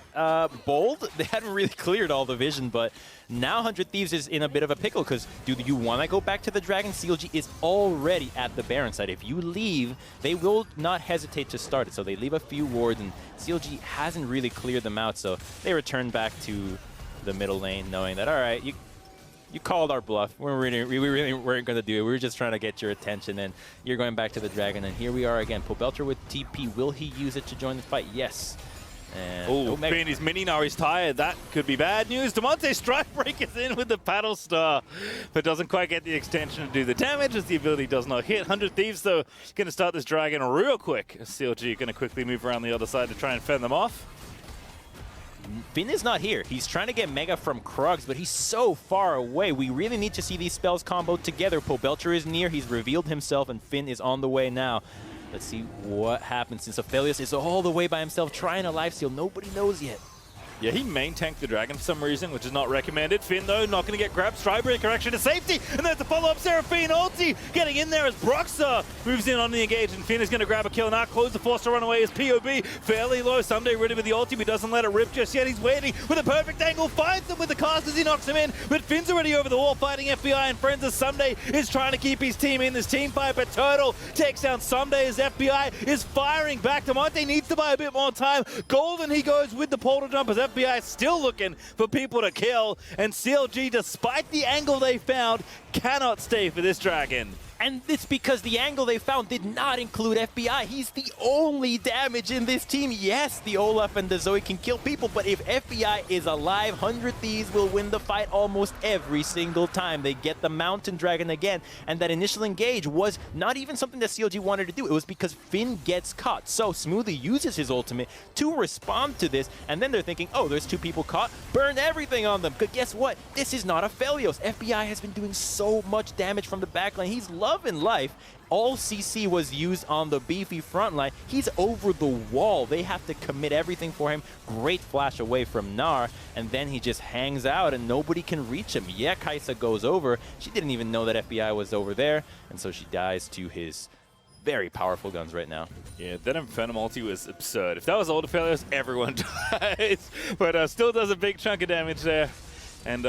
Bold, they hadn't really cleared all the vision, but now 100 Thieves is in a bit of a pickle, because do you want to go back to the dragon? CLG is already at the Baron side. If you leave, they will not hesitate to start it, so they leave a few wards, and CLG hasn't really cleared them out, so they return back to the middle lane, knowing that, all right, you called our bluff. We really weren't going to do it. We were just trying to get your attention, and you're going back to the dragon, and here we are again. Pobelter with TP. Will he use it to join the fight? Yes. Oh, Finn, his mini Nari's tired. That could be bad news. Demonte Strike Break is in with the Paddle Star, but doesn't quite get the extension to do the damage as the ability does not hit. 100 Thieves, though, going to start this dragon real quick. CLG going to quickly move around the other side to try and fend them off. Finn is not here. He's trying to get Mega from Krugs, but he's so far away. We really need to see these spells comboed together. Pobelter is near. He's revealed himself, and Finn is on the way now. Let's see what happens since Aphelios is all the way by himself trying a lifesteal. Nobody knows yet. Yeah, he main tanked the Dragon for some reason, which is not recommended. Finn, though, not going to get grabbed. Strybreaker action to safety, and there's the follow-up. Seraphine ulti getting in there as Broxah moves in on the engage, and Finn is going to grab a kill. Now close the force to run away as POB fairly low. Someday ready with the ulti, but doesn't let it rip just yet. He's waiting with a perfect angle, finds him with the cast as he knocks him in, but Finn's already over the wall fighting FBI and friends as Someday is trying to keep his team in this team fight, but Turtle takes down Someday as FBI is firing back. Monte needs to buy a bit more time. Golden he goes with the portal jump as FBI is still looking for people to kill, and CLG, despite the angle they found, cannot stay for this Dragon. And it's because the angle they found did not include FBI. He's the only damage in this team. Yes, the Olaf and the Zoe can kill people, but if FBI is alive, 100 Thieves will win the fight almost every single time. They get the Mountain Dragon again, and that initial engage was not even something that CLG wanted to do. It was because Finn gets caught. So Smoothie uses his ultimate to respond to this, and then they're thinking, oh, there's 2 people caught, burn everything on them. But guess what? This is not a Phelios. FBI has been doing so much damage from the backline. He's loving life. All CC was used on the beefy front line. He's over the wall. They have to commit everything for him. Great flash away from Gnar, and then he just hangs out and nobody can reach him. Yeah, Kai'Sa goes over. She didn't even know that FBI was over there, and so she dies to his very powerful guns right now. Yeah, that Inferno multi was absurd. If that was older failures, everyone dies. But still does a big chunk of damage there, and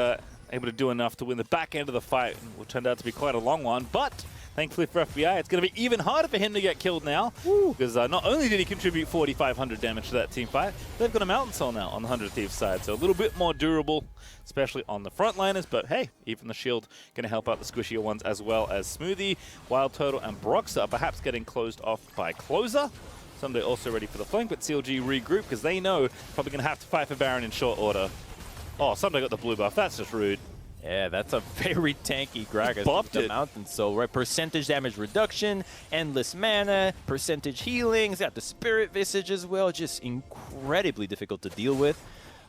able to do enough to win the back end of the fight, which turned out to be quite a long one. But thankfully for FBI, it's going to be even harder for him to get killed now, because not only did he contribute 4,500 damage to that team fight, they've got a Mountain Soul now on the 100 Thieves side, so a little bit more durable, especially on the frontliners. But hey, even the shield going to help out the squishier ones, as well as Smoothie, Wild Turtle, and Broxah perhaps getting closed off by Closer. Someday also ready for the flank, but CLG regroup because they know probably going to have to fight for Baron in short order. Oh, Someday got the blue buff. That's just rude. Yeah, that's a very tanky Gragas. Bopped the it. Mountain Soul, right? Percentage damage reduction, endless mana, percentage healings, got the Spirit Visage as well. Just incredibly difficult to deal with.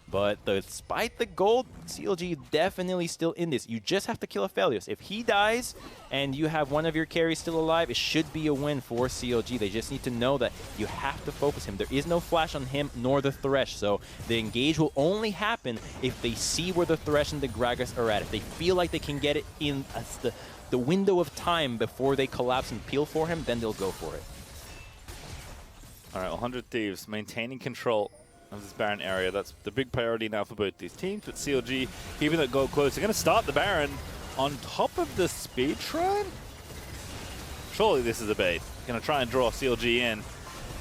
But despite the gold, CLG definitely still in this. You just have to kill a Phelios. If he dies and you have one of your carries still alive, it should be a win for CLG. They just need to know that you have to focus him. There is no flash on him nor the Thresh, so the engage will only happen if they see where the Thresh and the Gragas are at. If they feel like they can get it in the window of time before they collapse and peel for him, then they'll go for it. All right, 100 Thieves maintaining control of this Baron area. That's the big priority now for both these teams. But CLG, even at gold close, they're going to start the Baron on top of the speed shrine. Surely this is a bait. Going to try and draw CLG in.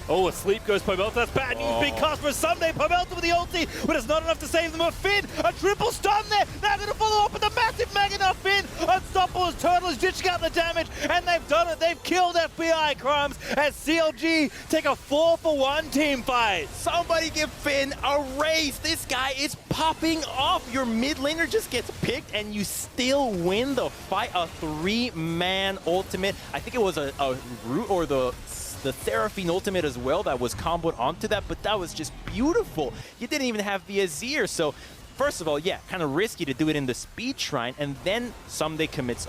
Oh, asleep goes Pobelta. That's bad news. Big cast for Someday. Pobelta with the ulti, but it's not enough to save them. A Finn, a triple stun there. Now going to follow up with a massive Mega Enough Finn. Unstoppable as Turtle is ditching out the damage, and they've done it. They've killed FBI Crumbs as CLG take a 4-for-1 team fight. Somebody give Finn a race. This guy is popping off. Your mid laner just gets picked, and you still win the fight. A 3-man ultimate. I think it was a root or the Seraphine ultimate as well that was comboed onto that, but that was just beautiful. You didn't even have the Azir, so first of all, yeah, kind of risky to do it in the speed shrine, and then Someday commits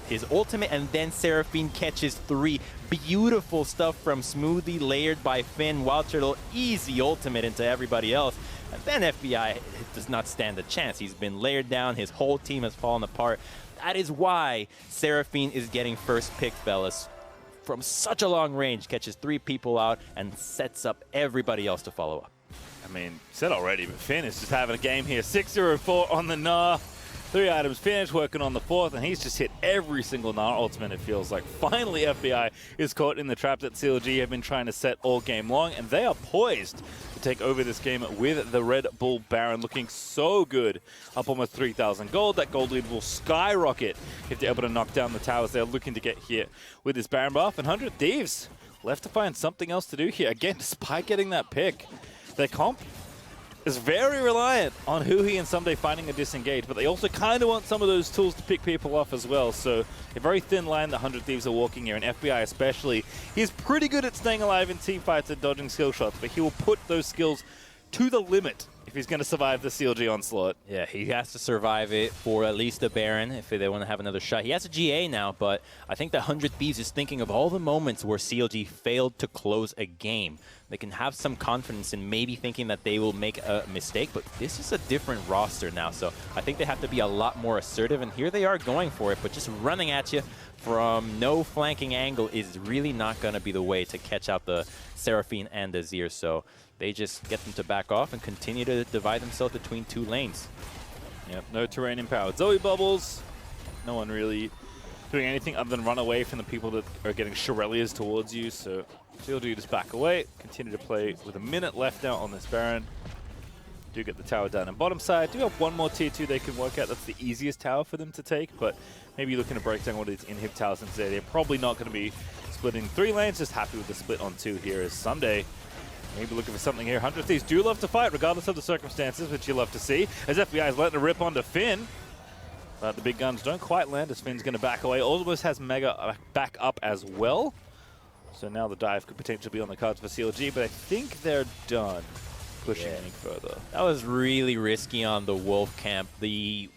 his ultimate, and then Seraphine catches 3. Beautiful stuff from Smoothie, layered by Finn. Wild Turtle, easy ultimate into everybody else. And then FBI does not stand a chance. He's been layered down. His whole team has fallen apart. That is why Seraphine is getting first pick, fellas. From such a long range, catches 3 people out and sets up everybody else to follow up. I mean, said already, but Finn is just having a game here. 6-0-4 on the Gnar. 3 items finished, working on the 4th, and he's just hit every single Gnar ultimate, it feels like. Finally, FBI is caught in the trap that CLG have been trying to set all game long, and they are poised to take over this game with the Red Bull Baron, looking so good. Up almost 3,000 gold. That gold lead will skyrocket if they're able to knock down the towers. They're looking to get here with this Baron buff, and 100 Thieves left to find something else to do here. Again, despite getting that pick, their comp is very reliant on Huhi and Someday finding a disengage, but they also kind of want some of those tools to pick people off as well. So a very thin line the 100 Thieves are walking here, and FBI especially. He's pretty good at staying alive in team fights and dodging skill shots, but he will put those skills to the limit if he's going to survive the CLG onslaught. Yeah, he has to survive it for at least the Baron if they want to have another shot. He has a GA now, but I think the 100 Thieves is thinking of all the moments where CLG failed to close a game. They can have some confidence in maybe thinking that they will make a mistake, but this is a different roster now, so I think they have to be a lot more assertive, and here they are going for it, but just running at you from no flanking angle is really not going to be the way to catch out the Seraphine and the Azir, so they just get them to back off and continue to divide themselves between two lanes. Yep, no terrain empowered Zoe bubbles. No one really doing anything other than run away from the people that are getting Shurelias towards you, so CLG just back away, continue to play with a minute left now on this Baron. Do get the tower down on bottom side. Do have one more tier 2 they can work out. That's the easiest tower for them to take, but maybe looking to break down one of these inhib towers instead. They're probably not going to be splitting 3 lanes, just happy with the split on 2 here as Sunday. Maybe looking for something here. 100 Thieves do love to fight, regardless of the circumstances, which you love to see. As FBI is letting a rip onto Finn. But the big guns don't quite land as Finn's going to back away. Almost has Mega back up as well. So now the dive could potentially be on the cards for CLG, but I think they're done pushing any further. That was really risky on the Wolf camp. The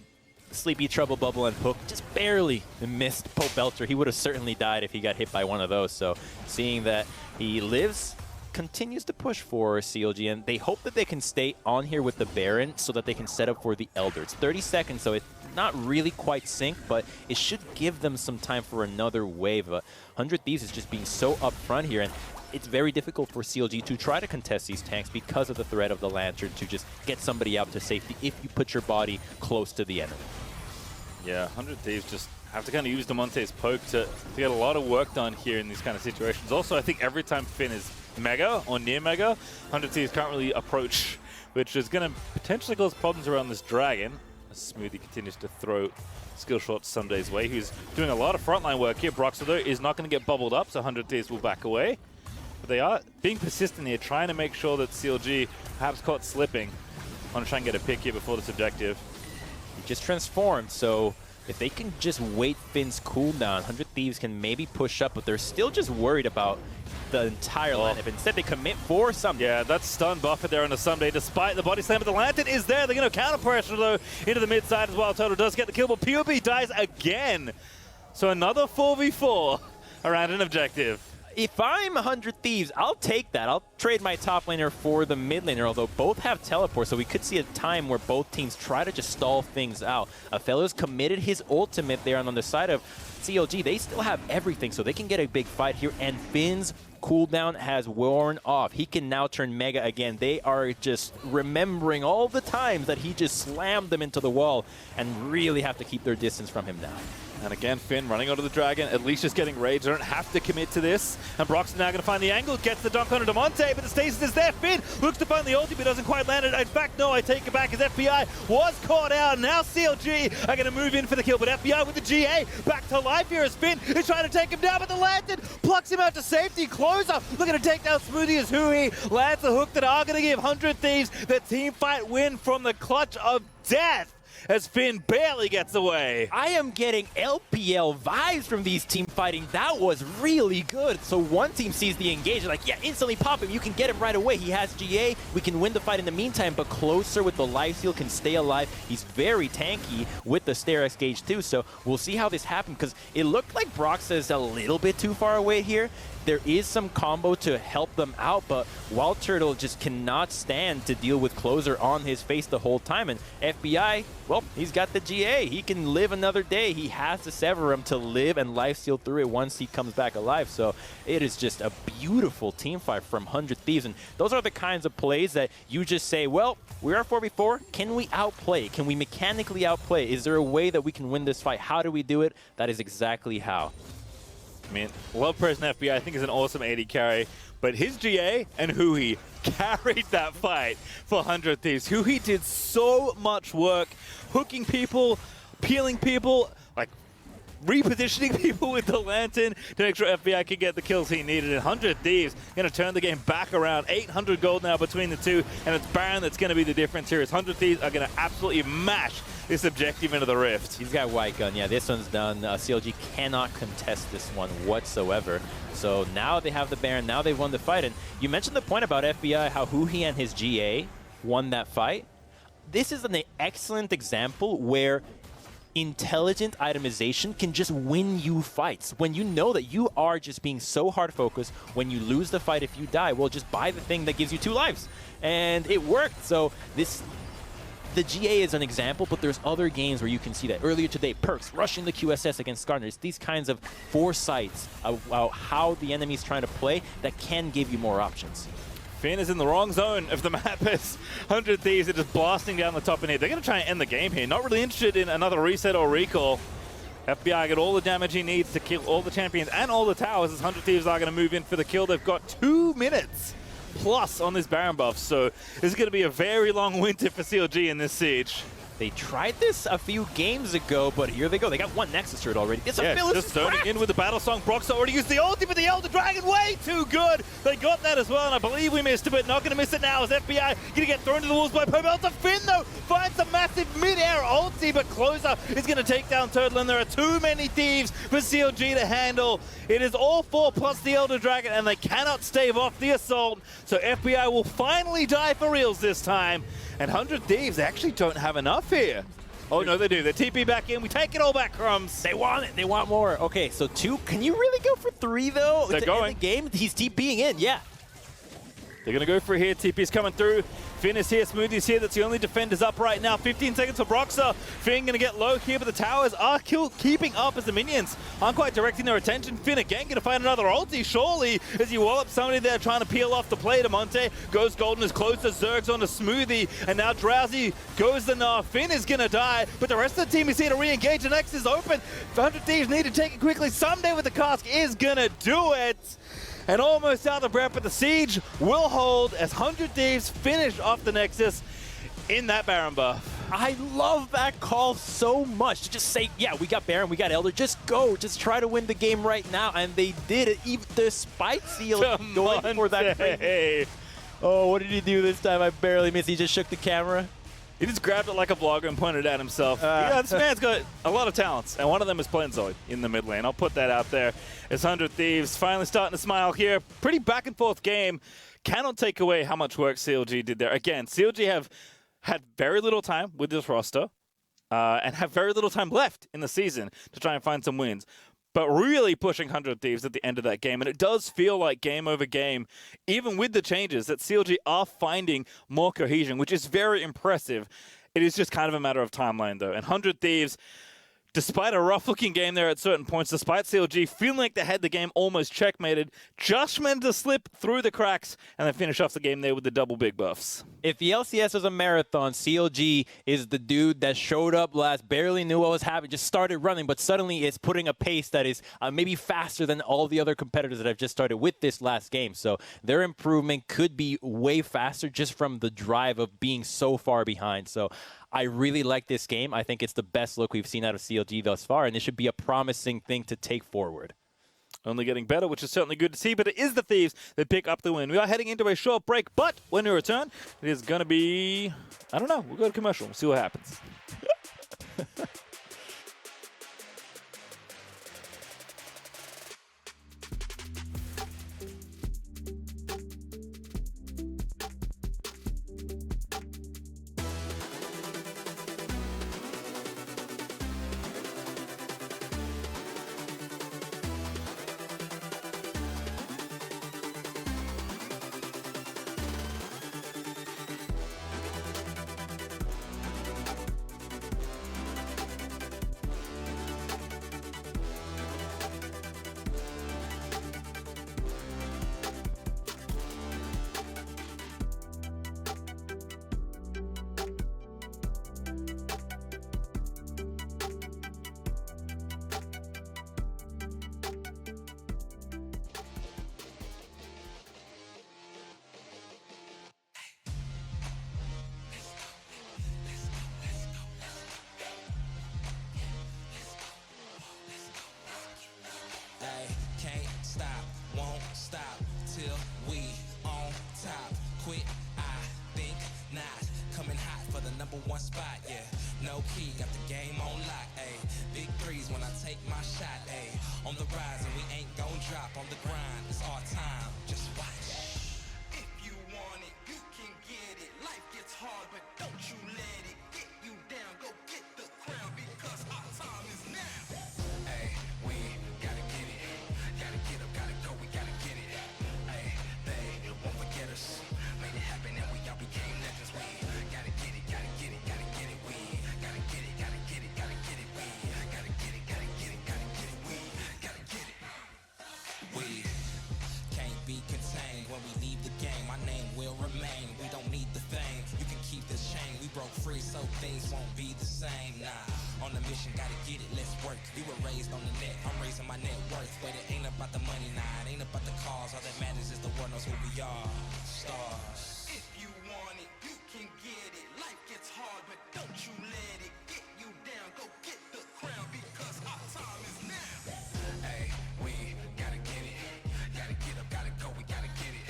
Sleepy Trouble Bubble and Hook just barely missed Pope Belcher. He would have certainly died if he got hit by one of those. So seeing that he lives, continues to push for CLG, and they hope that they can stay on here with the Baron so that they can set up for the Elder. It's 30 seconds, so it's not really quite synced, but it should give them some time for another wave. 100 Thieves is just being so upfront here, and it's very difficult for CLG to try to contest these tanks because of the threat of the Lantern to just get somebody out to safety if you put your body close to the enemy. Yeah, 100 Thieves just have to kind of use Damonte's poke to get a lot of work done here in these kind of situations. Also, I think every time Finn is Mega or near Mega, 100 Thieves can't really approach, which is going to potentially cause problems around this Dragon. As Smoothie continues to throw skill shots Sunday's way. He's doing a lot of frontline work here. Broxer, though, is not going to get bubbled up, so 100 Thieves will back away. But they are being persistent here, trying to make sure that CLG perhaps caught slipping. Want to try and get a pick here before this objective. He just transformed, so if they can just wait Finn's cooldown, 100 Thieves can maybe push up, but they're still just worried about the entire lineup. Instead, they commit for something. Yeah, that's stun buffer there on a Sunday, despite the body slam, but the Lantern is there. They're going to counter pressure, though, into the mid side as well. Toto does get the kill, but POB dies again. So another 4v4 around an objective. If I'm 100 Thieves, I'll take that. I'll trade my top laner for the mid laner, although both have teleport, so we could see a time where both teams try to just stall things out. Othello's committed his ultimate there, and on the side of CLG, they still have everything, so they can get a big fight here, and Finn's cooldown has worn off. He can now turn Mega again. They are just remembering all the times that he just slammed them into the wall and really have to keep their distance from him now. And again, Finn running onto the Dragon, at least just getting rage. They don't have to commit to this. And Brock's now going to find the angle, gets the dunk onto Damonte, but the stasis is there. Finn looks to find the ulti, but doesn't quite land it. In fact, no, I take it back as FBI was caught out. Now CLG are going to move in for the kill, but FBI with the GA back to life here as Finn is trying to take him down, but the Lantern plucks him out to safety. Closer looking to take down Smoothie as Hui lands the hook that are going to give 100 Thieves the team fight win from the clutch of death, as Finn barely gets away. I am getting LPL vibes from these team fighting. That was really good. So one team sees the engage, like, yeah, instantly pop him. You can get him right away. He has GA. We can win the fight in the meantime, but Closer with the life steal can stay alive. He's very tanky with the Stair-X gauge too, so we'll see how this happens, because it looked like Brox is a little bit too far away here. There is some combo to help them out, but Wild Turtle just cannot stand to deal with Closer on his face the whole time. And FBI, well, he's got the GA. He can live another day. He has to sever him to live and lifesteal through it once he comes back alive. So it is just a beautiful team fight from 100 Thieves. And those are the kinds of plays that you just say, well, we are 4v4. Can we outplay? Can we mechanically outplay? Is there a way that we can win this fight? How do we do it? That is exactly how. I mean, Love Person FBI I think is an awesome AD carry, but his GA and Hui carried that fight for 100 Thieves. Hui did so much work, hooking people, peeling people, like repositioning people with the Lantern to make sure FBI could get the kills he needed. And 100 Thieves going to turn the game back around. 800 gold now between the two, and it's Baron that's going to be the difference here. 100 Thieves are going to absolutely mash this objective into the rift. He's got white gun. Yeah, this one's done. CLG cannot contest this one whatsoever. So now they have the Baron. Now they've won the fight. And you mentioned the point about FBI, how Hui and his GA won that fight. This is an excellent example where intelligent itemization can just win you fights. When you know that you are just being so hard focused, when you lose the fight, if you die, well, just buy the thing that gives you 2 lives. And it worked. So the GA is an example, but there's other games where you can see that. Earlier today, Perks rushing the QSS against Gardeners. These kinds of foresights about how the enemy's trying to play that can give you more options. Finn is in the wrong zone of the map as 100 Thieves are just blasting down the top in here. They're going to try and end the game here. Not really interested in another reset or recall. FBI get all the damage he needs to kill all the champions and all the towers as 100 Thieves are going to move in for the kill. They've got 2 minutes plus on this Baron buff, so this is going to be a very long winter for CLG in this siege. They tried this a few games ago, but here they go. They got 1 Nexus turret already. It's yeah, just zoning in with the Battle Song. Broxah already used the ulti, but the Elder Dragon way too good. They got that as well, and I believe we missed it, but not going to miss it now as FBI going to get thrown to the wolves by Pobelter. Finn, though, finds a massive mid-air ulti, but Closer is going to take down Turtle, and there are too many Thieves for CLG to handle. It is all 4 plus the Elder Dragon, and they cannot stave off the assault, so FBI will finally die for reals this time. And 100 Thieves actually don't have enough here. Oh, no, they do. They TP back in. We take it all back, Crumbs. They want it. They want more. Okay, so 2. Can you really go for 3, though? They're going. In the game? He's TPing in, yeah. They're going to go for it here. TP's coming through. Finn is here. Smoothie's here. That's the only defenders up right now. 15 seconds for Broxah. Finn going to get low here, but the towers are keeping up as the minions aren't quite directing their attention. Finn again going to find another ulti, surely, as you wall up somebody there trying to peel off the play. To Monte goes golden as close to Zerg's on a Smoothie, and now Drowsy goes the Gnar. Finn is going to die, but the rest of the team is here to re-engage. The next is open. 100 Thieves need to take it quickly. Someday with the cask is going to do it. And almost out of breath, but the siege will hold as 100 Thieves finish off the Nexus in that Baron buff. I love that call so much. To just say, yeah, we got Baron, we got Elder, just go. Just try to win the game right now. And they did it, even despite CLG going for that crazy. Oh, what did he do this time? I barely missed. He just shook the camera. He just grabbed it like a vlogger and pointed at himself. Yeah, this man's got a lot of talents, and one of them is playing Zoid in the mid lane. I'll put that out there. As 100 Thieves finally starting to smile here. Pretty back and forth game. Cannot take away how much work CLG did there. Again, CLG have had very little time with this roster and have very little time left in the season to try and find some wins. But really pushing 100 Thieves at the end of that game. And it does feel like game over game, even with the changes, that CLG are finding more cohesion, which is very impressive. It is just kind of a matter of timeline, though. And 100 Thieves, despite a rough-looking game there at certain points, despite CLG feeling like they had the game almost checkmated, just managed to slip through the cracks and then finish off the game there with the double big buffs. If the LCS was a marathon, CLG is the dude that showed up last, barely knew what was happening, just started running, but suddenly is putting a pace that is maybe faster than all the other competitors that have just started with this last game. So their improvement could be way faster just from the drive of being so far behind. So I really like this game. I think it's the best look we've seen out of CLG thus far, and it should be a promising thing to take forward. Only getting better, which is certainly good to see, but it is the Thieves that pick up the win. We are heading into a short break, but when we return, it is going to be, I don't know, we'll go to commercial. We'll see what happens. One spot, yeah, no key, got the game on lock, ayy. Big threes when I take my shot, ayy. On the rise and we ain't gon' drop on the grind. It's our time, just watch. If you want it, you can get it. Life gets hard. when we leave the game, my name will remain. We don't need the fame, you can keep this chain. We broke free so things won't be the same. Nah, on the mission, gotta get it, let's work. We were raised on the net, I'm raising my net worth. But it ain't about the money, nah, it ain't about the cause. All that matters is the world knows who we are. Stars. If you want it, you can get it. Life gets hard, but don't you let it get you down. Go get the crown, because our time is now. Hey, we gotta get it. Gotta get up, gotta go, we gotta get it.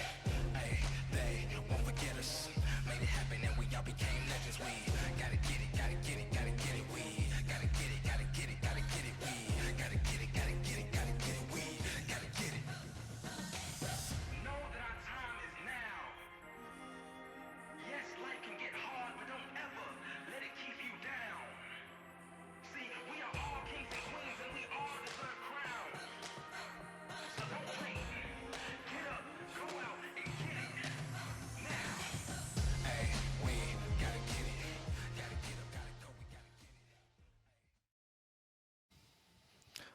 Hey, they won't forget us. Made it happen and we all became legends. We gotta get it, gotta get it, gotta get it. We gotta get it, gotta get it, gotta get it. We gotta get it, gotta get it, gotta get it. We gotta get it. Know that our time is now. Yes, life can get hard, but don't ever let it keep you down. See, we are all kings and queens and we all deserve crowns. So don't wait. Get up, go out and get it. Now. Hey, we gotta get it. Gotta get up, gotta go, we gotta get it.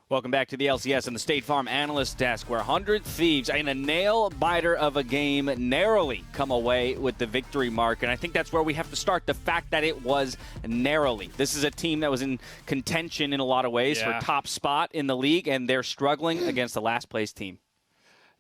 Welcome back to the LCS and the State Farm Analyst Desk, where 100 Thieves, in a nail-biter of a game, narrowly come away with the victory mark. And I think that's where we have to start, the fact that it was narrowly. This is a team that was in contention in a lot of ways for top spot in the league, and they're struggling against the last-place team.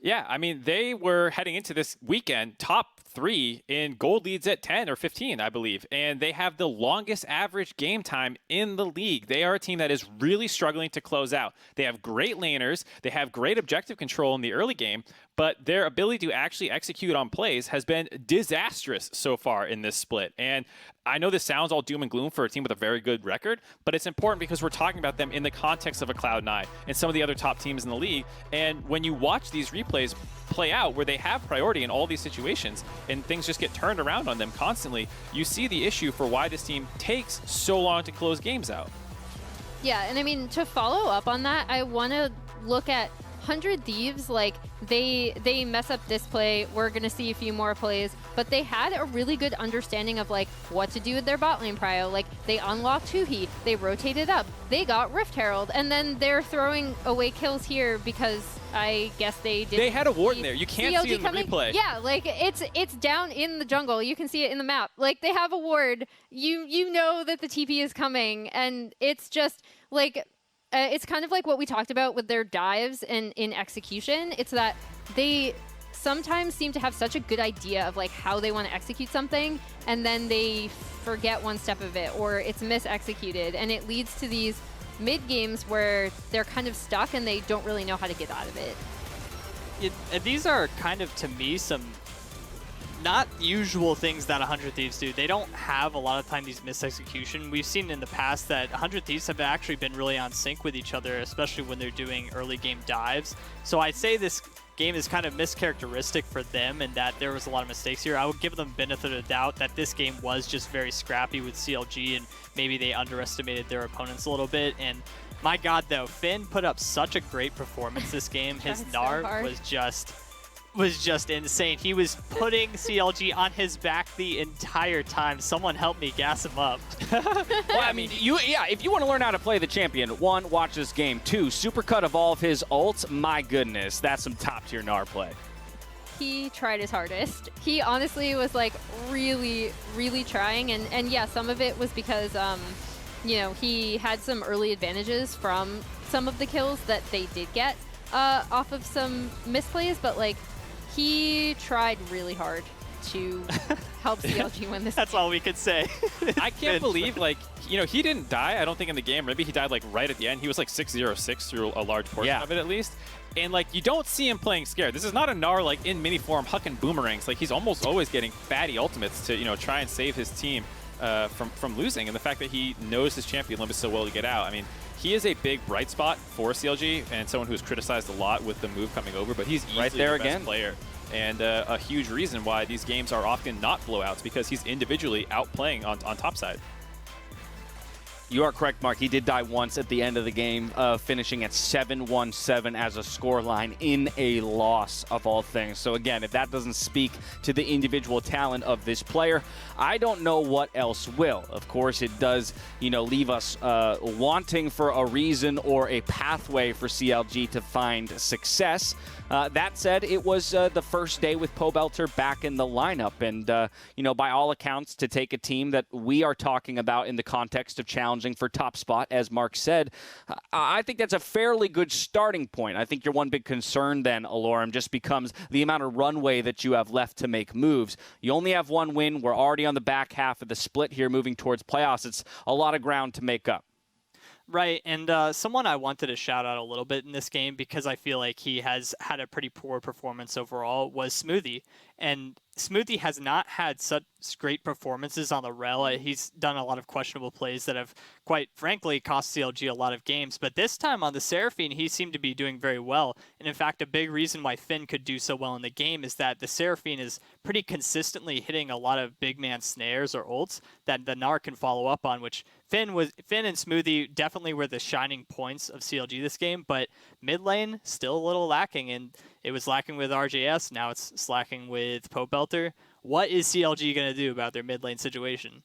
Yeah, I mean, they were heading into this weekend top 3 in gold leads at 10 or 15, I believe. And they have the longest average game time in the league. They are a team that is really struggling to close out. They have great laners. They have great objective control in the early game. But their ability to actually execute on plays has been disastrous so far in this split. And I know this sounds all doom and gloom for a team with a very good record, but it's important because we're talking about them in the context of a Cloud9 and some of the other top teams in the league. And when you watch these replays play out where they have priority in all these situations and things just get turned around on them constantly, you see the issue for why this team takes so long to close games out. Yeah, and I mean, to follow up on that, I want to look at 100 Thieves. Like, they mess up this play, we're going to see a few more plays, but they had a really good understanding of like what to do with their bot lane prio. Like, they unlocked Huhi, they rotated up, they got Rift Herald, and then they're throwing away kills here because I guess they didn't. They had a ward in there. You can't CLG see it in the coming. replay. Yeah, like it's down in the jungle. You can see it in the map. Like, they have a ward. You know that the TP is coming, and it's just like it's kind of like what we talked about with their dives and in execution. It's that they sometimes seem to have such a good idea of like how they want to execute something, and then they forget one step of it, or it's mis-executed, and it leads to these mid games where they're kind of stuck and they don't really know how to get out of it. And these are kind of, to me, some not usual things that 100 Thieves do. They don't have a lot of time these mis-execution. We've seen in the past that 100 Thieves have actually been really on sync with each other, especially when they're doing early game dives. So I'd say this game is kind of mischaracteristic for them and that there was a lot of mistakes here. I would give them benefit of the doubt that this game was just very scrappy with CLG and maybe they underestimated their opponents a little bit. And my God, though, Finn put up such a great performance this game. His Narv was just insane. He was putting CLG on his back the entire time. Someone help me gas him up. Well, I mean, if you want to learn how to play the champion, 1, watch this game. 2, supercut of all of his ults. My goodness, that's some top-tier Gnar play. He tried his hardest. He honestly was like really, really trying, and yeah, some of it was because you know, he had some early advantages from some of the kills that they did get off of some misplays, but like, he tried really hard to help CLG win this That's game. all we could say. I can't believe, like, you know, he didn't die, I don't think, in the game. Maybe he died, like, right at the end. He was, like, 6-0-6 through a large portion of it, at least. And, like, you don't see him playing scared. This is not a Gnar, like, in mini form, hucking boomerangs. Like, he's almost always getting fatty ultimates to, you know, try and save his team from losing. And the fact that he knows his champion limits so well to get out, I mean, he is a big bright spot for CLG and someone who's criticized a lot with the move coming over, but he's easily right there the best again. player. And a huge reason why these games are often not blowouts, because he's individually outplaying on top side. You are correct, Mark. He did die once at the end of the game, finishing at 7-1-7 as a scoreline in a loss of all things. So again, if that doesn't speak to the individual talent of this player, I don't know what else will. Of course, it does, leave us wanting for a reason or a pathway for CLG to find success. That said, it was the first day with Pobelter back in the lineup. And, by all accounts, to take a team that we are talking about in the context of challenging for top spot, as Mark said, I think that's a fairly good starting point. I think your one big concern then, Alorum, just becomes the amount of runway that you have left to make moves. You only have one win. We're already on the back half of the split here, moving towards playoffs. It's a lot of ground to make up. Right, and someone I wanted to shout out a little bit in this game because I feel like he has had a pretty poor performance overall was Smoothie. And Smoothie has not had such great performances on the rel. He's done a lot of questionable plays that have, quite frankly, cost CLG a lot of games. But this time on the Seraphine, he seemed to be doing very well. And in fact, a big reason why Finn could do so well in the game is that the Seraphine is pretty consistently hitting a lot of big man snares or ults that the Gnar can follow up on, which Finn and Smoothie definitely were the shining points of CLG this game, but mid lane still a little lacking, and it was lacking with RJS. Now it's slacking with Pobelter. What is CLG going to do about their mid lane situation?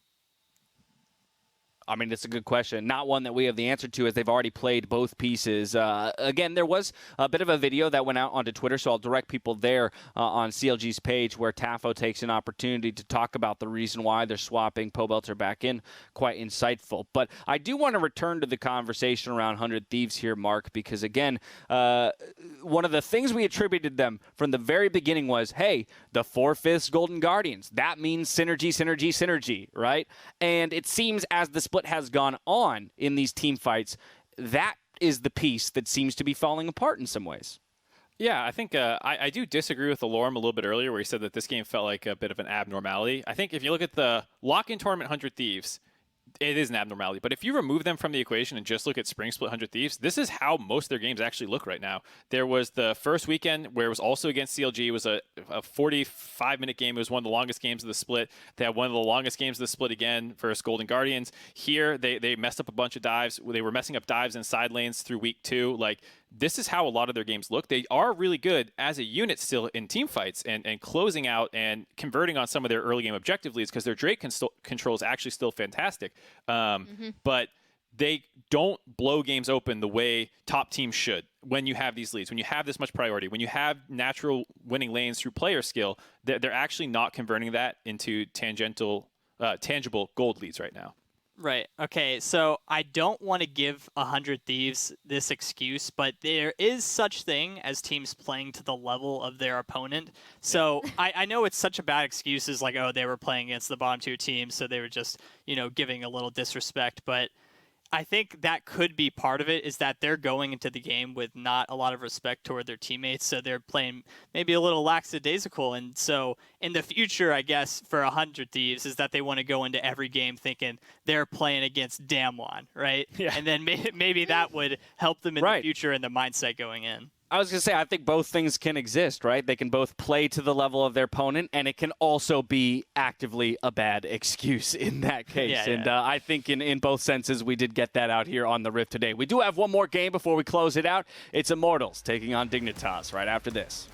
I mean, it's a good question. Not one that we have the answer to, as they've already played both pieces. Again, there was a bit of a video that went out onto Twitter, so I'll direct people there on CLG's page where Tafo takes an opportunity to talk about the reason why they're swapping Pobelter back in. Quite insightful. But I do want to return to the conversation around 100 Thieves here, Mark, because, again, one of the things we attributed them from the very beginning was, hey, the 4/5 Golden Guardians. That means synergy, synergy, synergy, right? And it seems as the split has gone on in these team fights, that is the piece that seems to be falling apart in some ways. Yeah, I think I do disagree with Alorum a little bit earlier where he said that this game felt like a bit of an abnormality. I think if you look at the lock-in tournament 100 Thieves, it is an abnormality. But if you remove them from the equation and just look at Spring Split 100 Thieves, this is how most of their games actually look right now. There was the first weekend where it was also against CLG. It was a 45-minute game. It was one of the longest games of the split. They had one of the longest games of the split again versus Golden Guardians. Here, they messed up a bunch of dives. They were messing up dives in side lanes through week 2. Like, this is how a lot of their games look. They are really good as a unit still in team fights and closing out and converting on some of their early game objective leads because their Drake control is actually still fantastic. But they don't blow games open the way top teams should when you have these leads, when you have this much priority, when you have natural winning lanes through player skill. They're actually not converting that into tangible gold leads right now. Right. Okay. So I don't want to give 100 Thieves this excuse, but there is such thing as teams playing to the level of their opponent. So I know it's such a bad excuse as like, oh, they were playing against the bottom tier team, so they were just, giving a little disrespect. But I think that could be part of it, is that they're going into the game with not a lot of respect toward their teammates, so they're playing maybe a little lackadaisical. And so in the future, I guess, for 100 Thieves, is that they want to go into every game thinking they're playing against Damwon, right? Yeah. And then maybe that would help them in the future in the mindset going in. I was going to say, I think both things can exist, right? They can both play to the level of their opponent, and it can also be actively a bad excuse in that case. Yeah, and I think in both senses, we did get that out here on the Rift today. We do have one more game before we close it out. It's Immortals taking on Dignitas right after this.